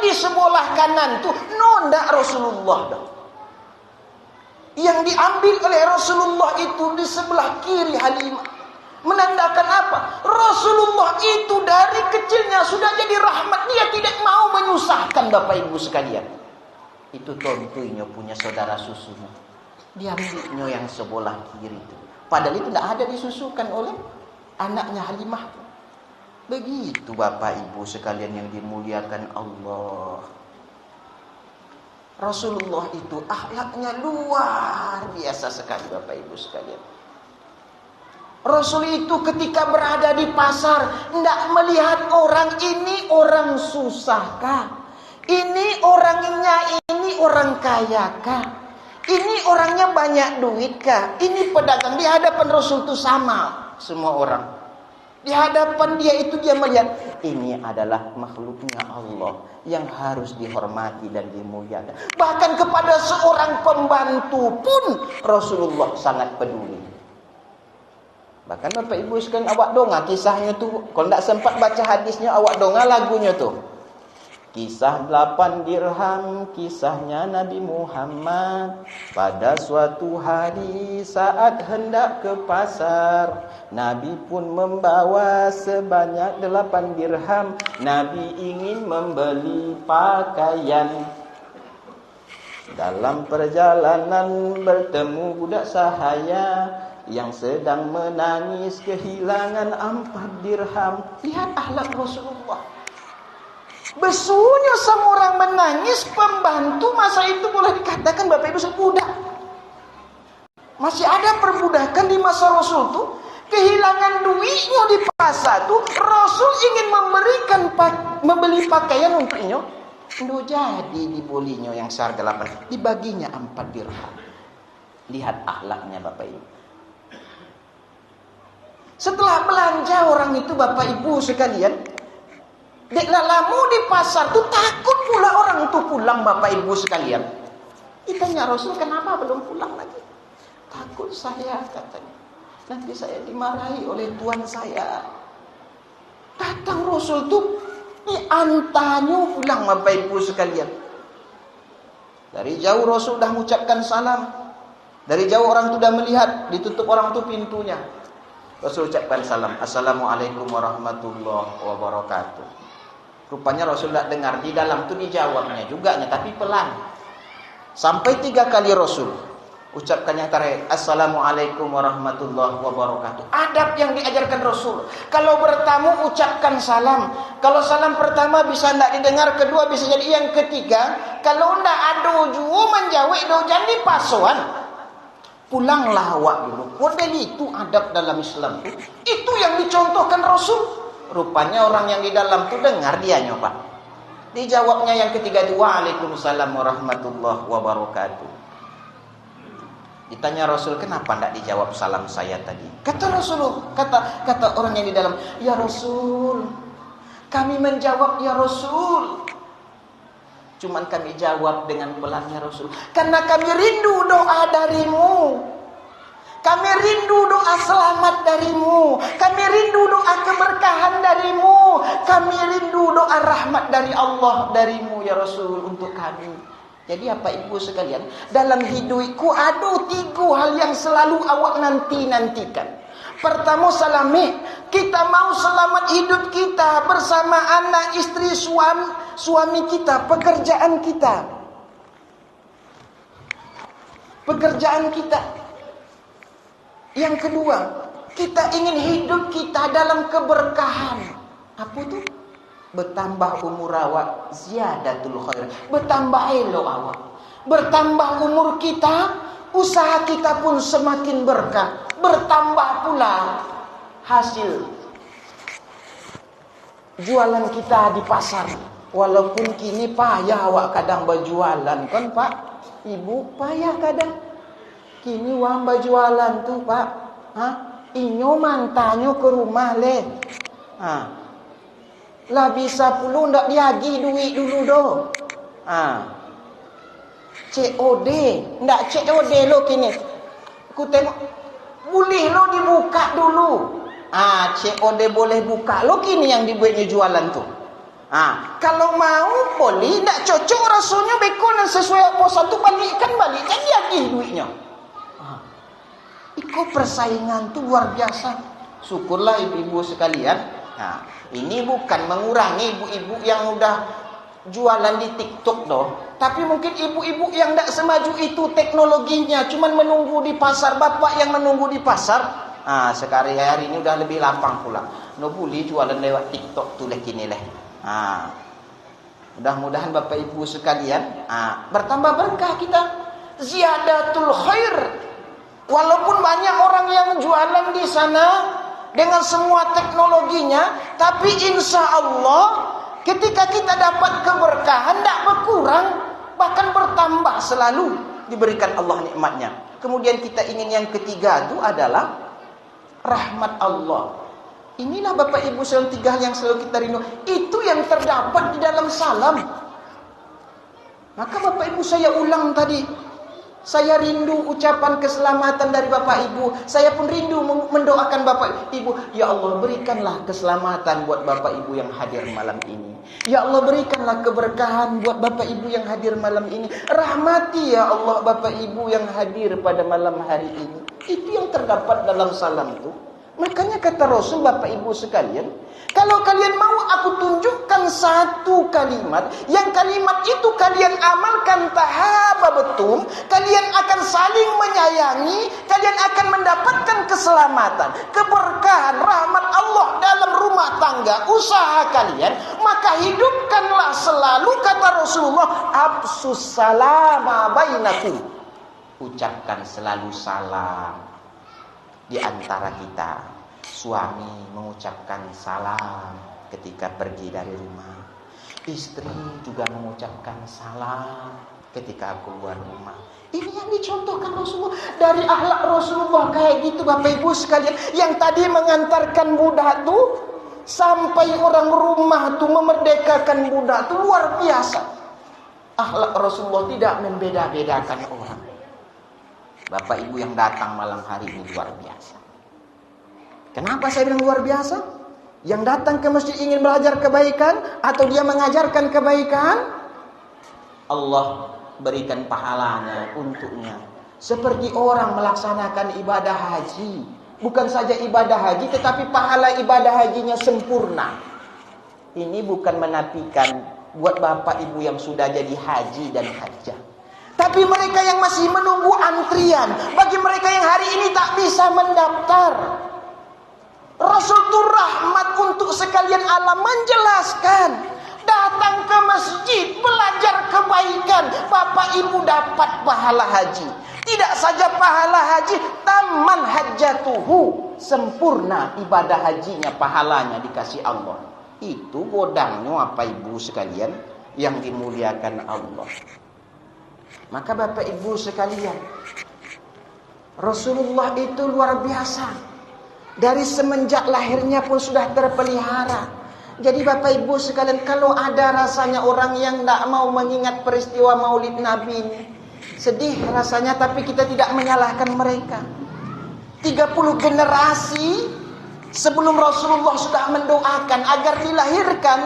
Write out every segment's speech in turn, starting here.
di sebelah kanan tuh nondak Rasulullah dah. Yang diambil oleh Rasulullah itu di sebelah kiri Halimah. Menandakan apa? Rasulullah itu dari kecilnya sudah jadi rahmat. Dia tidak mau menyusahkan Bapak Ibu sekalian. Itu tontunya punya saudara susunya. Diambilnya yang sebelah kiri itu. Padahal itu tidak ada disusukan oleh anaknya Halimah. Begitu Bapak Ibu sekalian yang dimuliakan Allah. Rasulullah itu akhlaknya luar biasa sekali Bapak Ibu sekalian. Rasul itu ketika berada di pasar tidak melihat orang ini orang susahkah, ini orangnya ini orang kayakah, ini orangnya banyak duitkah, ini pedagang. Di hadapan Rasul itu sama semua orang. Di hadapan dia itu dia melihat ini adalah makhluknya Allah yang harus dihormati dan dimuliakan. Bahkan kepada seorang pembantu pun Rasulullah sangat peduli. Bahkan Bapak Ibu sekalian, awak donga kisahnya tuh. Kalau tidak sempat baca hadisnya, awak donga lagunya tuh. Kisah 8 dirham, kisahnya Nabi Muhammad. Pada suatu hari saat hendak ke pasar, Nabi pun membawa sebanyak 8 dirham. Nabi ingin membeli pakaian. Dalam perjalanan bertemu budak sahaya yang sedang menangis kehilangan 4 dirham. Lihat akhlak Rasulullah. Besunya sama orang menangis, pembantu masa itu boleh dikatakan Bapak Ibu budak. Masih ada perbudakan di masa Rasul tuh. Kehilangan duitnya di pasar tuh, Rasul ingin membeli pakaian untuknya. Nggak jadi dibolinya yang seharga 8, dibaginya 4 dirham. Lihat akhlaknya Bapak Ibu. Setelah belanja orang itu Bapak Ibu sekalian, dek lalamu di pasar tuh takut pula orang itu pulang Bapak Ibu sekalian. Ditanya Rasul, kenapa belum pulang lagi? Takut saya katanya. Nanti saya dimarahi oleh tuan saya. Datang Rasul tuh diantaranya pulang Bapak Ibu sekalian. Dari jauh Rasul dah mengucapkan salam. Dari jauh orang itu dah melihat, ditutup orang itu pintunya. Rasul ucapkan salam, Assalamualaikum warahmatullahi wabarakatuh. Rupanya Rasul tidak dengar, di dalam itu dijawabnya juga, tapi pelan. Sampai 3 kali Rasul ucapkan yang terakhir, Assalamualaikum warahmatullahi wabarakatuh. Adab yang diajarkan Rasul. Kalau bertamu ucapkan salam. Kalau salam pertama bisa tidak didengar, kedua bisa jadi yang ketiga. Kalau tidak ada juga menjawab do jadi pasuan. Pulanglah awak dulu. Model itu adab dalam Islam. Itu yang dicontohkan Rasul. Rupanya orang yang di dalam itu dengar dia nyoba. Dijawabnya yang ketiga itu Waalaikumsalam warahmatullahi wabarakatuh. Ditanya Rasul, kenapa tidak dijawab salam saya tadi? Kata Rasul, kata orang yang di dalam, ya Rasul, kami menjawab ya Rasul. Cuman kami jawab dengan pelannya Rasul. Karena kami rindu doa darimu. Kami rindu doa selamat darimu. Kami rindu doa keberkahan darimu. Kami rindu doa rahmat dari Allah darimu ya Rasul untuk kami. Jadi apa Ibu sekalian, dalam hidupku ada 3 hal yang selalu awak nantikan. Pertama salami, kita mau selamat hidup kita bersama anak, istri, suami kita, pekerjaan kita. Yang kedua, kita ingin hidup kita dalam keberkahan. Apa itu? Bertambah umur awak, ziyadatul khair. Bertambah elok awak. Bertambah umur kita, usaha kita pun semakin berkah. Bertambah pula hasil jualan kita di pasar. Walaupun kini payah awak kadang berjualan. Kan Pak, Ibu payah kadang. Kini wang berjualan tuh Pak. Inyo mantanyo ke rumah le. Lah bisa puluh ndak diagi duit dulu do. COD, ndak COD lo kini. Ku tengok boleh lo dibuka dulu. COD boleh buka lo kini yang dibuatnya jualan tuh. Kalau mau boleh, nak cocok rasanya bekonan sesuai apa satu balikkan jadi lagi duitnya. Iko persaingan tu luar biasa. Syukurlah ibu-ibu sekalian. Ini bukan mengurangi ibu-ibu yang udah jualan di TikTok doh. Tapi mungkin ibu-ibu yang tak semaju itu teknologinya, cuman menunggu di pasar, bapak yang menunggu di pasar. Sekarang hari ini udah lebih lapang pula. No boleh jualan lewat TikTok tu leh kini leh. Mudah-mudahan bapak ibu sekalian, bertambah berkah kita. Ziyadatul khair. Walaupun banyak orang yang jualan di sana dengan semua teknologinya, tapi insya Allah ketika kita dapat keberkahan tak berkurang, bahkan bertambah selalu diberikan Allah nikmatnya. Kemudian kita ingin yang ketiga itu adalah rahmat Allah. Inilah bapak ibu sekalian tiga hal yang selalu kita rindu. Itu yang terdapat di dalam salam. Maka bapak ibu saya ulang tadi. Saya rindu ucapan keselamatan dari bapak ibu. Saya pun rindu mendoakan bapak ibu. Ya Allah, berikanlah keselamatan buat bapak ibu yang hadir malam ini. Ya Allah, berikanlah keberkahan buat bapak ibu yang hadir malam ini. Rahmati ya Allah bapak ibu yang hadir pada malam hari ini. Itu yang terdapat dalam salam itu. Makanya kata Rasul, bapak ibu sekalian, kalau kalian mau aku tunjukkan satu kalimat, yang kalimat itu kalian amalkan tahabatum, kalian akan saling menyayangi, kalian akan mendapatkan keselamatan, keberkahan, rahmat Allah dalam rumah tangga, usaha kalian, maka hidupkanlah selalu, kata Rasulullah, absus salama bainakum. Ucapkan selalu salam di antara kita. Suami mengucapkan salam ketika pergi dari rumah. Istri juga mengucapkan salam ketika keluar rumah. Ini yang dicontohkan Rasulullah. Dari akhlak Rasulullah kayak gitu bapak ibu sekalian. Yang tadi mengantarkan budak tu sampai orang rumah tu memerdekakan budak tu luar biasa. Akhlak Rasulullah tidak membeda-bedakan orang. Bapak ibu yang datang malam hari ini luar biasa. Kenapa saya bilang luar biasa? Yang datang ke masjid ingin belajar kebaikan atau dia mengajarkan kebaikan, Allah berikan pahalanya untuknya. Seperti orang melaksanakan ibadah haji. Bukan saja ibadah haji, tetapi pahala ibadah hajinya sempurna. Ini bukan menafikan buat bapak ibu yang sudah jadi haji dan hajjah. Tapi mereka yang masih menunggu antrian, bagi mereka yang hari ini tak bisa mendaftar, Rasul itu rahmat untuk sekalian alam, menjelaskan. Datang ke masjid, belajar kebaikan, bapak ibu dapat pahala haji. Tidak saja pahala haji, taman hajjatuhu, sempurna ibadah hajinya, pahalanya dikasih Allah. Itu godangnya apa ibu sekalian yang dimuliakan Allah. Maka bapak ibu sekalian, Rasulullah itu luar biasa. Dari semenjak lahirnya pun sudah terpelihara. Jadi bapak ibu sekalian, kalau ada rasanya orang yang tak mau mengingat peristiwa maulid Nabi ini, sedih rasanya, tapi kita tidak menyalahkan mereka. 30 generasi sebelum Rasulullah sudah mendoakan agar dilahirkan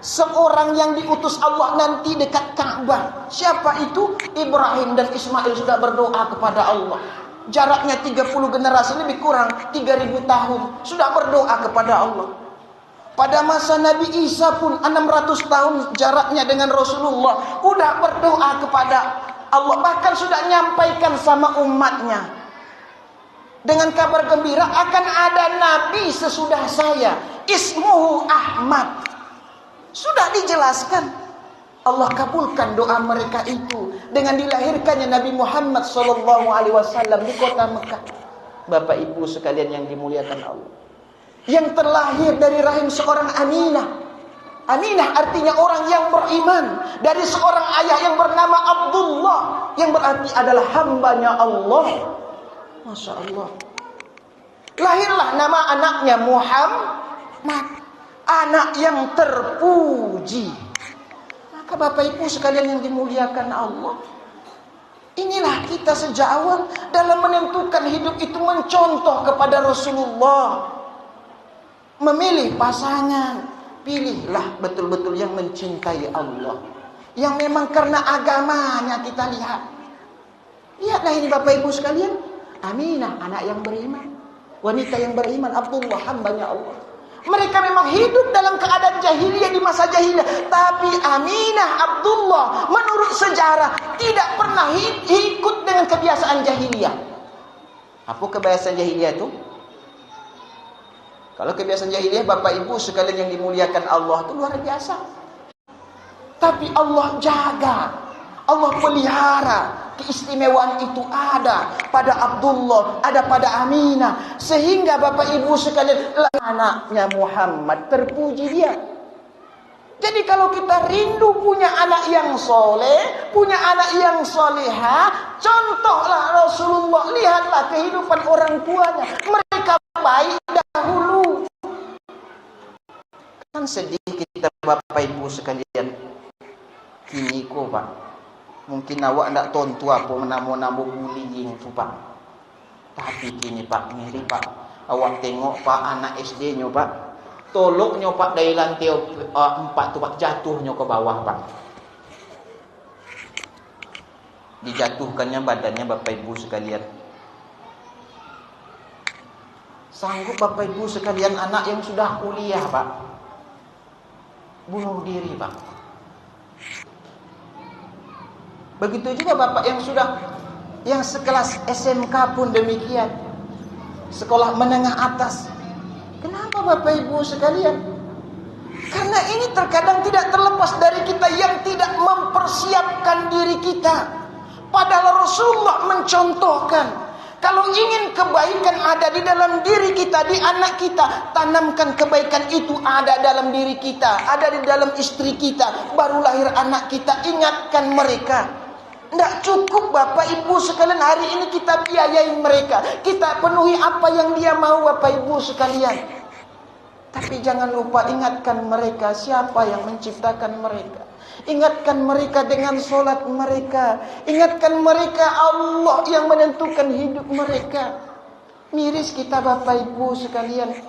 seorang yang diutus Allah nanti dekat Ka'bah. Siapa itu? Ibrahim dan Ismail sudah berdoa kepada Allah. Jaraknya 30 generasi, lebih kurang 3000 tahun. Sudah berdoa kepada Allah. Pada masa Nabi Isa pun 600 tahun jaraknya dengan Rasulullah. Sudah berdoa kepada Allah. Bahkan sudah nyampaikan sama umatnya dengan kabar gembira, akan ada Nabi sesudah saya, ismuhu Ahmad. Sudah dijelaskan. Allah kabulkan doa mereka itu dengan dilahirkannya Nabi Muhammad SAW di kota Mekah. Bapak ibu sekalian yang dimuliakan Allah, yang terlahir dari rahim seorang Aminah. Aminah artinya orang yang beriman, dari seorang ayah yang bernama Abdullah, yang berarti adalah hambanya Allah. Masya Allah. Lahirlah nama anaknya Muhammad, anak yang terpuji. Maka bapak ibu sekalian yang dimuliakan Allah, inilah kita sejak awal dalam menentukan hidup itu mencontoh kepada Rasulullah. Memilih pasangan, Pilihlah betul-betul yang mencintai Allah, yang memang karena agamanya kita lihat. Lihatlah ini Bapak Ibu sekalian, Aminah, anak yang beriman, wanita yang beriman, Abdullah, hambanya Allah. Mereka memang hidup dalam keadaan jahiliyah di masa jahiliyah, tapi Aminah, Abdullah menurut sejarah tidak pernah ikut dengan kebiasaan jahiliyah. Apa kebiasaan jahiliyah itu? Kalau kebiasaan jahiliyah Bapak Ibu sekalian yang dimuliakan Allah itu luar biasa. Tapi Allah jaga, Allah pelihara. Keistimewaan itu ada pada Abdullah, ada pada Aminah, sehingga Bapak Ibu sekalian anaknya Muhammad terpuji dia. Jadi kalau kita rindu punya anak yang soleh, punya anak yang soleha, contohlah Rasulullah. Lihatlah kehidupan orang tuanya, mereka baik dahulu. Kan sedih kita Bapak Ibu sekalian. Kini kok Pak, mungkin awak ndak tontu apa menamo-namo bullying tu Pak. Tapi kini Pak, ngiri Pak, awak tengok Pak anak SD nyo Pak, toloknya Pak dari lantai 4 tu Pak, jatuhnya ke bawah Pak. Dijatuhkannya badannya Bapak Ibu sekalian. Sanggup Bapak Ibu sekalian anak yang sudah kuliah Pak bunuh diri Pak. Begitu juga Bapak yang sekelas SMK pun demikian, sekolah menengah atas. Kenapa Bapak Ibu sekalian? Karena ini terkadang tidak terlepas dari kita yang tidak mempersiapkan diri kita. Padahal Rasulullah mencontohkan, kalau ingin kebaikan ada di dalam diri kita, di anak kita, tanamkan kebaikan itu ada dalam diri kita, ada di dalam istri kita. Baru lahir anak kita, ingatkan mereka. Tidak cukup Bapak Ibu sekalian hari ini kita biayai mereka, kita penuhi apa yang dia mau Bapak Ibu sekalian. Tapi jangan lupa ingatkan mereka siapa yang menciptakan mereka. Ingatkan mereka dengan solat mereka. Ingatkan mereka Allah yang menentukan hidup mereka. Miris kita Bapak Ibu sekalian,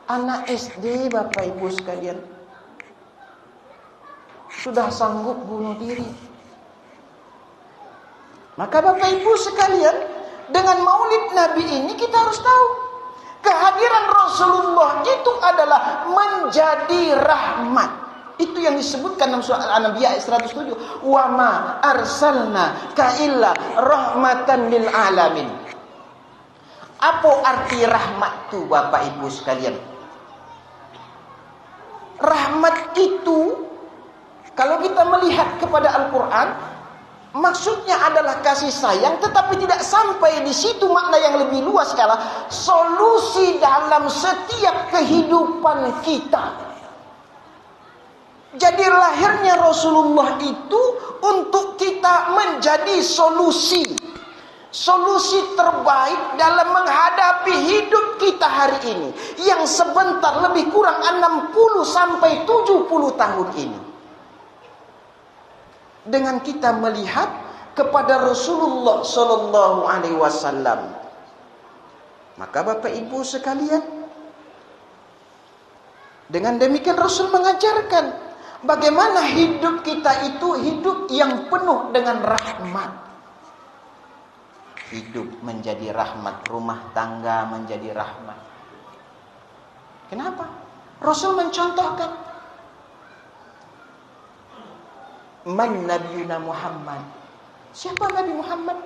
anak SD Bapak Ibu sekalian sudah sanggup bunuh diri. Maka Bapak Ibu sekalian, dengan Maulid Nabi ini kita harus tahu, kehadiran Rasulullah itu adalah menjadi rahmat. Itu yang disebutkan dalam surah Al-Anbiya ayat 107. Wa ma arsalna ka illa rahmatan lil alamin. Apa arti rahmat itu Bapak Ibu sekalian? Rahmat itu kalau kita melihat kepada Al-Quran, maksudnya adalah kasih sayang, tetapi tidak sampai di situ makna yang lebih luas skala solusi dalam setiap kehidupan kita. Jadi lahirnya Rasulullah itu untuk kita menjadi solusi terbaik dalam menghadapi hidup kita hari ini, yang sebentar lebih kurang 60 sampai 70 tahun ini. Dengan kita melihat kepada Rasulullah sallallahu alaihi wasallam, maka Bapak Ibu sekalian, dengan demikian Rasul mengajarkan bagaimana hidup kita itu hidup yang penuh dengan rahmat. Hidup menjadi rahmat, rumah tangga menjadi rahmat. Kenapa? Rasul mencontohkan, man nabiyuna Muhammad. Siapa Nabi Muhammad?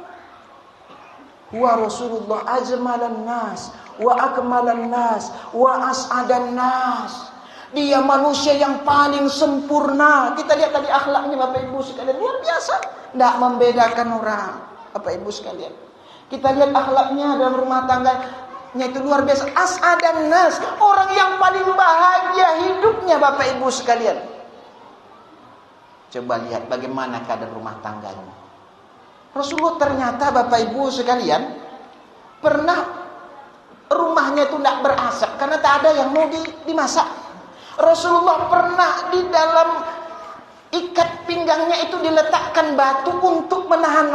Huwa Rasulullah ajmalan nas wa akmalan nas wa as'adan nas. Dia manusia yang paling sempurna. Kita lihat tadi akhlaknya Bapak Ibu sekalian, luar biasa. Tidak membedakan orang Bapak Ibu sekalian. Kita lihat akhlaknya dalam rumah tangganya itu luar biasa. As'adan nas, orang yang paling bahagia hidupnya Bapak Ibu sekalian. Coba lihat bagaimana keadaan rumah tangganya. Rasulullah ternyata Bapak Ibu sekalian pernah rumahnya itu tidak berasap karena tak ada yang mau dimasak. Rasulullah pernah di dalam ikat pinggangnya itu diletakkan batu untuk menahan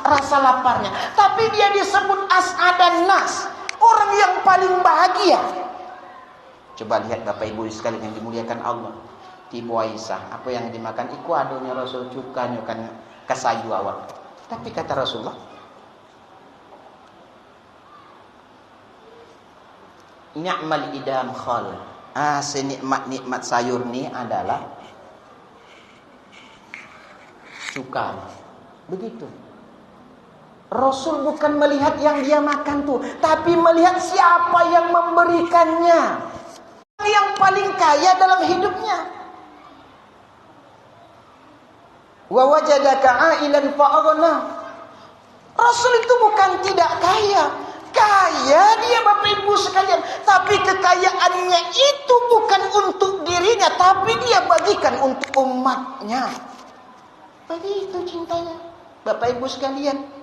rasa laparnya. Tapi dia disebut as'adan nas, orang yang paling bahagia. Coba lihat Bapak Ibu sekalian yang dimuliakan Allah. Ibu Aisyah, apa yang dimakan? Iku adonya Rasul cukanya kan kasayu awak. Tapi kata Rasulullah, ni'mal idam khal. Senikmat-nikmat sayur ni adalah cuka. Begitu. Rasul bukan melihat yang dia makan tuh, tapi melihat siapa yang memberikannya. Yang paling kaya dalam hidupnya. Wa wajadaka ailan fa'aghna. Rasul itu bukan tidak kaya. Kaya dia Bapak Ibu sekalian, tapi kekayaannya itu bukan untuk dirinya, tapi dia bagikan untuk umatnya. Begitu cintanya Bapak Ibu sekalian.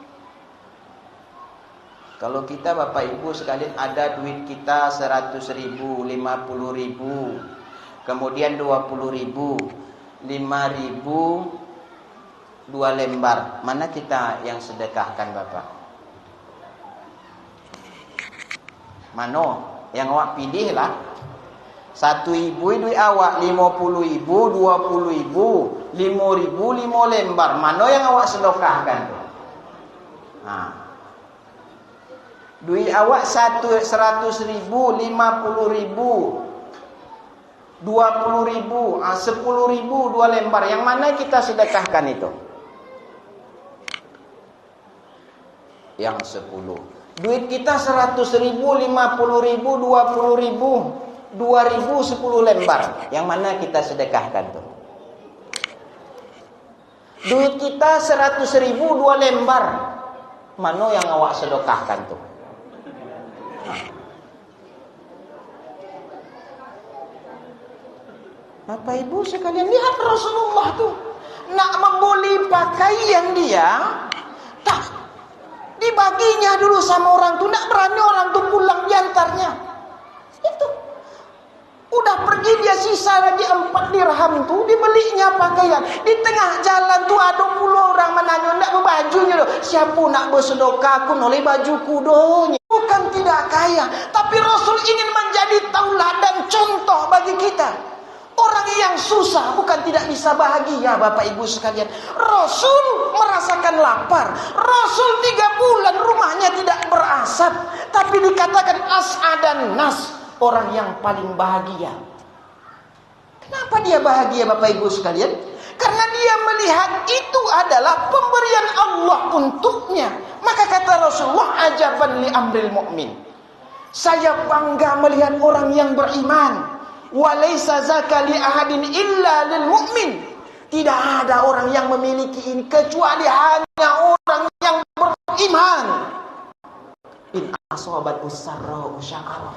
Kalau kita Bapak Ibu sekalian ada duit kita 100.000, 50.000, kemudian 20.000, 5.000, 2 lembar. Mana kita yang sedekahkan Bapak? Mano? Yang awak pilih lah. 1.000 duit awak, 50.000, 20.000, 5.000, 5 lembar. Mano yang awak sedekahkan? Duit awak 100.000, 50.000, 20.000, 10.000, 2 lembar. Yang mana kita sedekahkan itu? Yang 10. Duit kita 100.000, 50.000, 20.000, 2.000, 10 lembar. Yang mana kita sedekahkan tuh? Duit kita 100.000, 2 lembar. Mana yang awak sedekahkan tuh? Bapak Ibu sekalian, lihat Rasulullah tuh nak membeli pakaian dia, tak dibaginya dulu sama orang tuh, nak berani orang tuh pulang diantarnya. Itu udah pergi dia sisa lagi 4 dirham tuh, dibelinya pakaian. Di tengah jalan tuh ada 10 orang menanya nak berbajunya doh. Siapa nak bersedekah aku oleh bajuku donya. Bukan tidak kaya, tapi Rasul ingin menjadi tauladan contoh bagi kita. Orang yang susah bukan tidak bisa bahagia Bapak Ibu sekalian. Rasul merasakan lapar. Rasul 3 bulan rumahnya tidak berasap. Tapi dikatakan as'adan nas, orang yang paling bahagia. Kenapa dia bahagia Bapak Ibu sekalian? Karena dia melihat itu adalah pemberian Allah untuknya. Maka kata Rasulullah, ajaban li amril mu'min. Saya bangga melihat orang yang beriman. Walaysa zaka li ahadin illa lil mu'min. Tidak ada orang yang memiliki ini kecuali hanya orang yang beriman. In asobat usarra usyakara.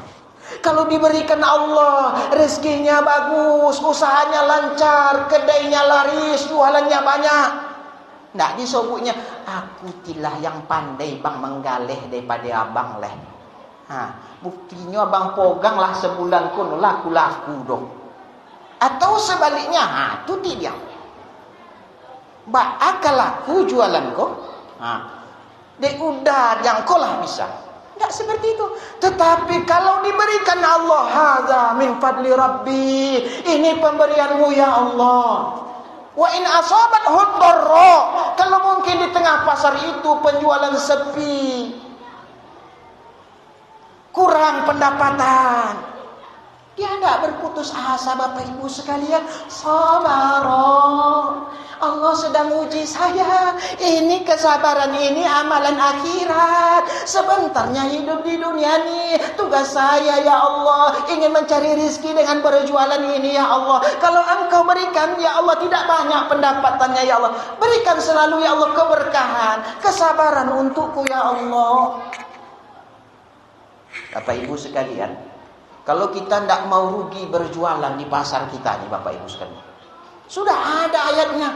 Kalau diberikan Allah rezekinya bagus, usahanya lancar, kedainya laris, jualannya banyak, ndak disebutnya aku tilah yang pandai bang menggalih daripada abang leh. Buktinya abang pogang lah sebulan pun laku-laku dong. Atau sebaliknya, itu tidak. Akal laku jualan kau. Dek udah yang kau lah bisa. Tidak seperti itu. Tetapi kalau diberikan Allah, hadza min fadli rabbi. Ini pemberianmu ya Allah. Wa in asabat hudarra. Kalau mungkin di tengah pasar itu penjualan sepi, kurang pendapatan, dia tidak berputus asa Bapak Ibu sekalian. Sabar, Allah sedang uji saya. Ini kesabaran, ini amalan akhirat. Sebentarnya hidup di dunia ini tugas saya ya Allah, ingin mencari rezeki dengan berjualan ini ya Allah. Kalau Engkau berikan ya Allah tidak banyak pendapatannya ya Allah, berikan selalu ya Allah keberkahan, kesabaran untukku ya Allah. Bapak Ibu sekalian, kalau kita tidak mau rugi berjualan di pasar kita nih Bapak Ibu sekalian, sudah ada ayatnya.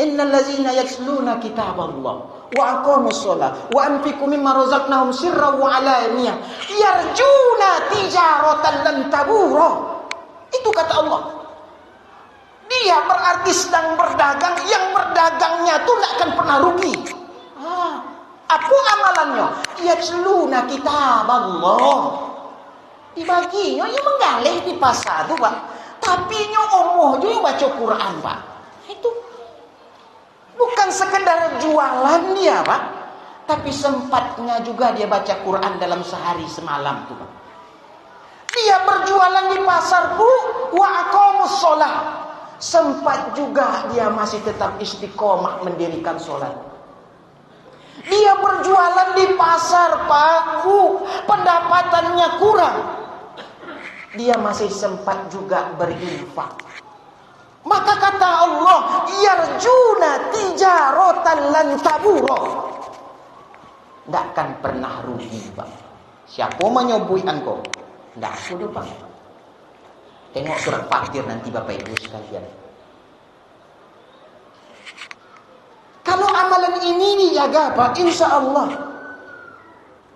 Innal ladzina yatluna kitaballah wa aqamus shalah wa anfiqu mimma razaqnahum sirran wa alaniyah yarjuna tijaratan lan tabura. Itu kata Allah. Dia berarti sedang berdagang, yang berdagangnya itu tidak akan pernah rugi. Apa amalannya? Yatluna kitaballah. Dibaginya yang menggalih di pasar tuh Pak. Tapi nyo omoh juga yang baca Quran Pak. Itu bukan sekedar jualan dia Pak, tapi sempatnya juga dia baca Quran dalam sehari semalam tuh Pak. Dia berjualan di pasar Bu, wa aqamus shalah. Sempat juga dia masih tetap istiqomah mendirikan sholat. Dia berjualan di pasar Pak, pendapatannya kurang. Dia masih sempat juga berinfak. Maka kata Allah, yarjuna tijaratan lan tabura. Tidak akan pernah rugi Pak. Siapa menyobui engkau? Tidak aku dulu Pak. Tengok surat Fatir nanti Bapak Ibu sekalian. Kalau amalan ini dijaga Pak, insya Allah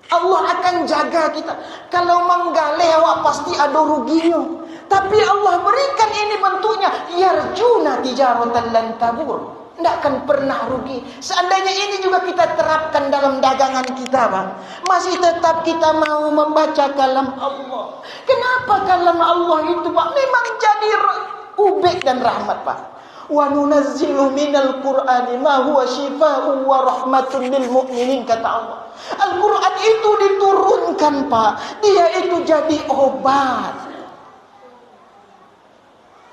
Allah akan jaga kita. Kalau menggalih awak pasti ada ruginya. Tapi Allah berikan ini bentuknya, yarjuna tijaratan lan tabur. Tidak akan pernah rugi. Seandainya ini juga kita terapkan dalam dagangan kita Pak, masih tetap kita mau membaca kalam Allah. Kenapa kalam Allah itu Pak memang jadi ubek dan rahmat Pak. Wa nunazzilu minal Qur'ani ma huwa shifaa'un wa rahmatun lil mu'minin, kata Allah. Al-Quran itu diturunkan Pak, dia itu jadi obat.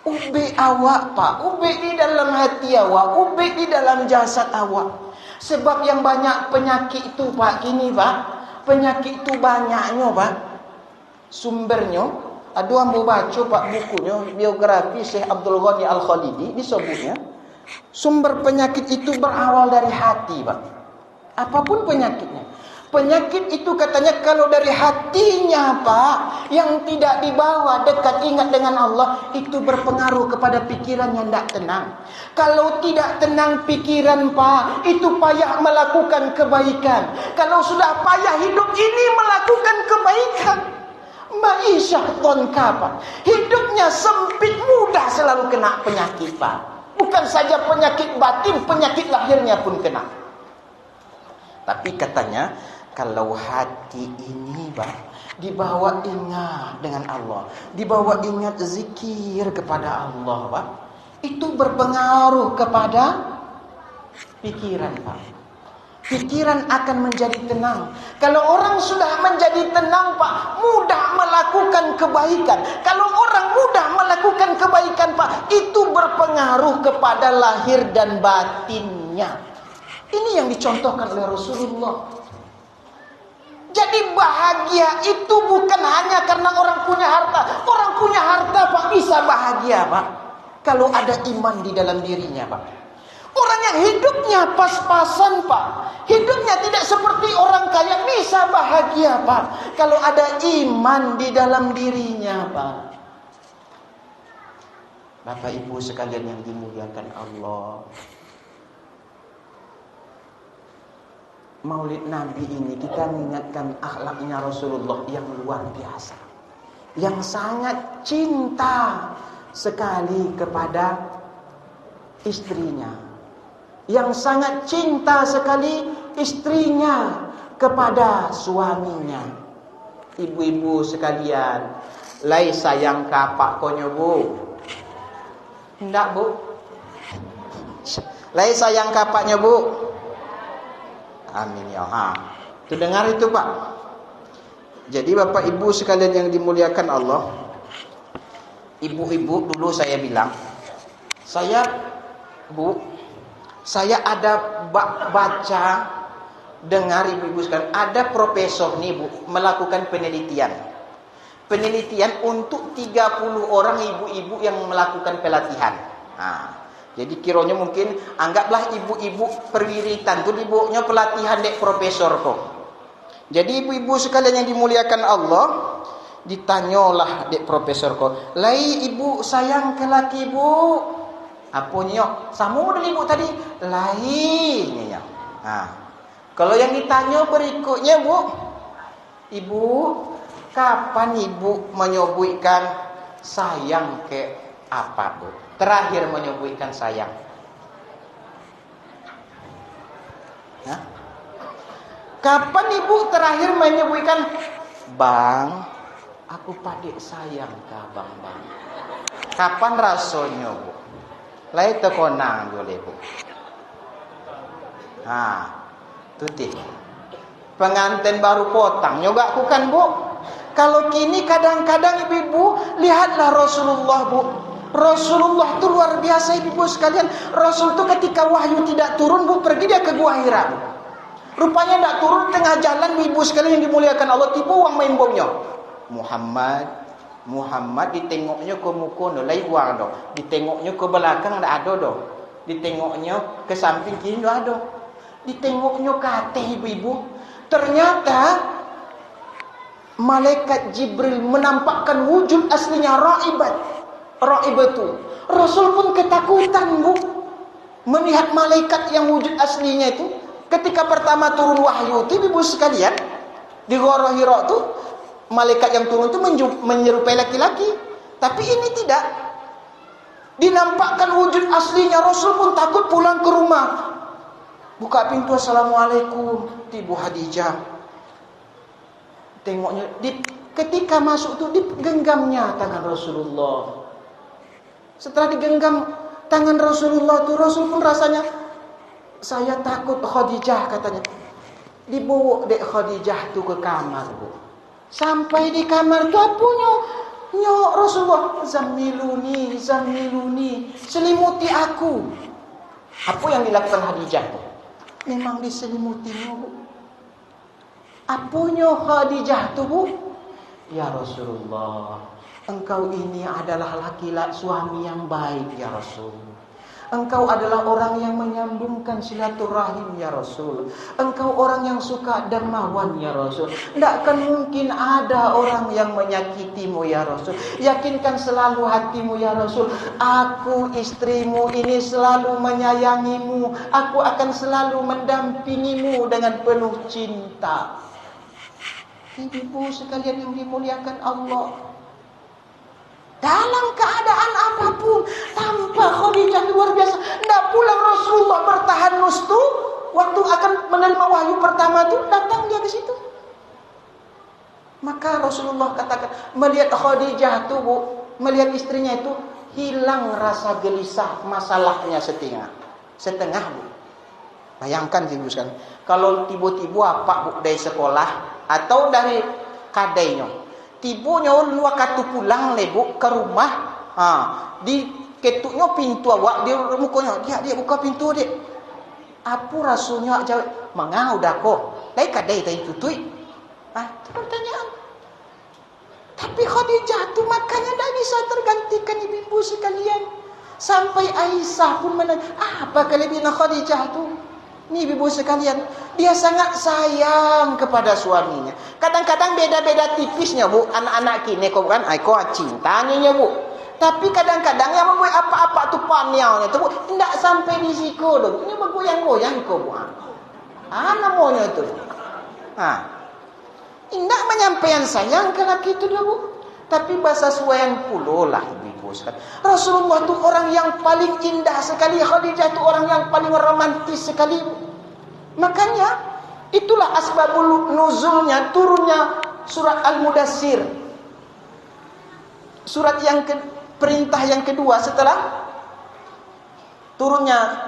Ubek awak Pak, ubek di dalam hati awak, ubek di dalam jasad awak. Sebab yang banyak penyakit itu Pak, gini Pak, penyakit itu banyaknya Pak. Sumbernya, ada yang mau baca Pak bukunya, biografi Syekh Abdul Ghani Al-Khalidi, disebutnya sumber penyakit itu berawal dari hati Pak. Apapun penyakitnya. Penyakit itu katanya kalau dari hatinya Pak, yang tidak dibawa dekat ingat dengan Allah, itu berpengaruh kepada pikiran yang tidak tenang. Kalau tidak tenang pikiran Pak, itu payah melakukan kebaikan. Kalau sudah payah hidup ini melakukan kebaikan, ma'isyah tonka Pak, hidupnya sempit, mudah selalu kena penyakit Pak. Bukan saja penyakit batin, penyakit lahirnya pun kena. Tapi katanya kalau hati ini Pak dibawa ingat dengan Allah, dibawa ingat zikir kepada Allah Pak, itu berpengaruh kepada pikiran Pak. Pikiran akan menjadi tenang. Kalau orang sudah menjadi tenang Pak, mudah melakukan kebaikan. Kalau orang mudah melakukan kebaikan Pak, itu berpengaruh kepada lahir dan batinnya. Ini yang dicontohkan oleh Rasulullah. Jadi bahagia itu bukan hanya karena orang punya harta. Orang punya harta Pak bisa bahagia Pak, kalau ada iman di dalam dirinya Pak. Orang yang hidupnya pas-pasan Pak, hidupnya tidak seperti orang kaya, bisa bahagia Pak, kalau ada iman di dalam dirinya Pak. Bapak Ibu sekalian yang dimuliakan Allah, Maulid Nabi ini kita mengingatkan akhlaknya Rasulullah yang luar biasa, yang sangat cinta sekali kepada istrinya, yang sangat cinta sekali istrinya kepada suaminya. Ibu-ibu sekalian, lai sayang kapak konyo Bu? Enggak Bu? Lai sayang kapaknya Bu? Amin ya. Itu dengar itu Pak. Jadi Bapak Ibu sekalian yang dimuliakan Allah, ibu-ibu dulu saya bilang, Bu, saya ada baca, dengar ibu-ibu sekalian, ada profesor nih Bu melakukan penelitian untuk 30 orang ibu-ibu yang melakukan pelatihan. Jadi kiranya mungkin anggaplah ibu-ibu perwiritan tu ibunya pelatihan dek profesor kok. Jadi ibu-ibu sekalian yang dimuliakan Allah, ditanyalah dek profesor kok, lai ibu sayang ke laki Bu? Apa nyok? Sama dengan ibu tadi, lai nyok. Kalau yang ditanya berikutnya Bu, Ibu, kapan Ibu menyebutkan sayang ke apa Bu? Terakhir menyebutkan sayang. Kapan Ibu terakhir menyebutkan Bang, Aku padik sayang ke abang-bang. Kapan rasanya, Bu? Lai tekonang boleh, Bu. Tuti. Pengantin baru potang juga aku kan, Bu. Kalau kini kadang-kadang ibu-ibu lihatlah Rasulullah, Bu. Rasulullah itu luar biasa, ibu-ibu sekalian. Rasul itu ketika wahyu tidak turun, Bu, pergi dia ke Gua Hira, Bu. Rupanya tidak turun tengah jalan, ibu sekalian yang dimuliakan Allah, tiba uang main bomnya. Muhammad ditengoknya ke muka no, lai uang do. Ditengoknya ke belakang tidak ada do. Ditengoknya ke samping kiri tidak ada. Ditengoknya ke atas, ibu-ibu. Ternyata malaikat Jibril menampakkan wujud aslinya Raibatu. Rasul pun ketakutan, Bu, melihat malaikat yang wujud aslinya itu. Ketika pertama turun wahyu itu, ibu sekalian, di Gua Hira itu malaikat yang turun itu menyerupai laki-laki. Tapi ini tidak. Dinampakkan wujud aslinya. Rasul pun takut pulang ke rumah. Buka pintu, assalamualaikum, Ibu Khadijah. Tengoknya, ketika masuk itu digenggamnya tangan Rasulullah. Setelah digenggam tangan Rasulullah itu, Rasul pun rasanya, saya takut Khadijah, katanya. Dibawa dek Khadijah tu ke kamar, Bu. Sampai di kamar tu apunya Rasulullah, Zammiluni, selimuti aku. Apa yang dilakukan Khadijah tu? Memang diselimutinya, Bu. Apunya Khadijah tu, Bu? Ya Rasulullah, engkau ini adalah laki-laki suami yang baik, ya Rasul. Engkau adalah orang yang menyambungkan silaturahim, ya Rasul. Engkau orang yang suka dermawan, ya Rasul. Tidak akan mungkin ada orang yang menyakitimu, ya Rasul. Yakinkan selalu hatimu, ya Rasul. Aku, istrimu ini selalu menyayangimu. Aku akan selalu mendampingimu dengan penuh cinta. Ibu sekalian yang dimuliakan Allah, dalam keadaan apapun, tanpa Khadijah luar biasa. Tidak pulang Rasulullah bertahan nustu. Waktu akan menerima wahyu pertama itu, datang dia ke situ. Maka Rasulullah katakan, melihat Khadijah itu, Bu, melihat istrinya itu, hilang rasa gelisah masalahnya setengah, Bu. Bayangkan sih, Bu, kan. Kalau tiba-tiba apa, Bu, dari sekolah atau dari kadainya, tibunya waktu pulang lebu ke rumah, di ketuknya pintu awak, dia mukanya, dia buka pintu dia. Apa rasanya jawab, mangau dah kok. Lai kadai tadi tutui. Itu pertanyaan. Tapi Khadijah tu makanya dah bisa tergantikan ibu-ibu sekalian. Sampai Aisyah pun menanya, apa kelebihan Khadijah tu? Ni ibu sekalian, dia sangat sayang kepada suaminya. Kadang-kadang beda-beda tipisnya, Bu. Anak-anak kini kau bukan, kau cintanya, Bu. Tapi kadang-kadang yang membuat apa-apa tu paniaunya tu, Bu, tidak sampai di siku tu. Ini bergoyang-goyang kau, Bu. Namanya tu. Tidak menyampaikan sayang ke laki itu, Bu. Tapi bahasa suayang puluh lah, ibu sekalian. Rasulullah itu orang yang paling indah sekali. Khadijah itu orang yang paling romantis sekali. Makanya itulah asbabul nuzulnya, turunnya surat Al-Mudassir. Surat yang perintah yang kedua setelah turunnya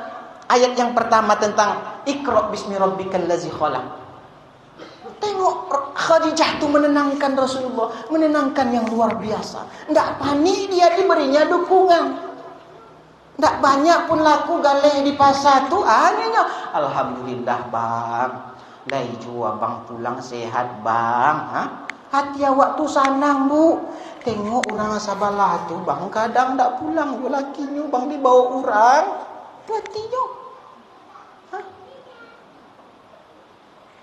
ayat yang pertama tentang Iqra bismi rabbikal ladzi khalaq. Tengok Khadijah itu menenangkan Rasulullah, menenangkan yang luar biasa. Tidak panik, dia diberinya dukungan. Tidak banyak pun laku galeh di pasar tu, hanya alhamdulillah bang, lai jua bang pulang sehat bang. Hati awak tu sanang, Bu. Tengok orang sabalah tu bang, kadang tak pulang jo lakinya bang, dibawa orang. Hatinya.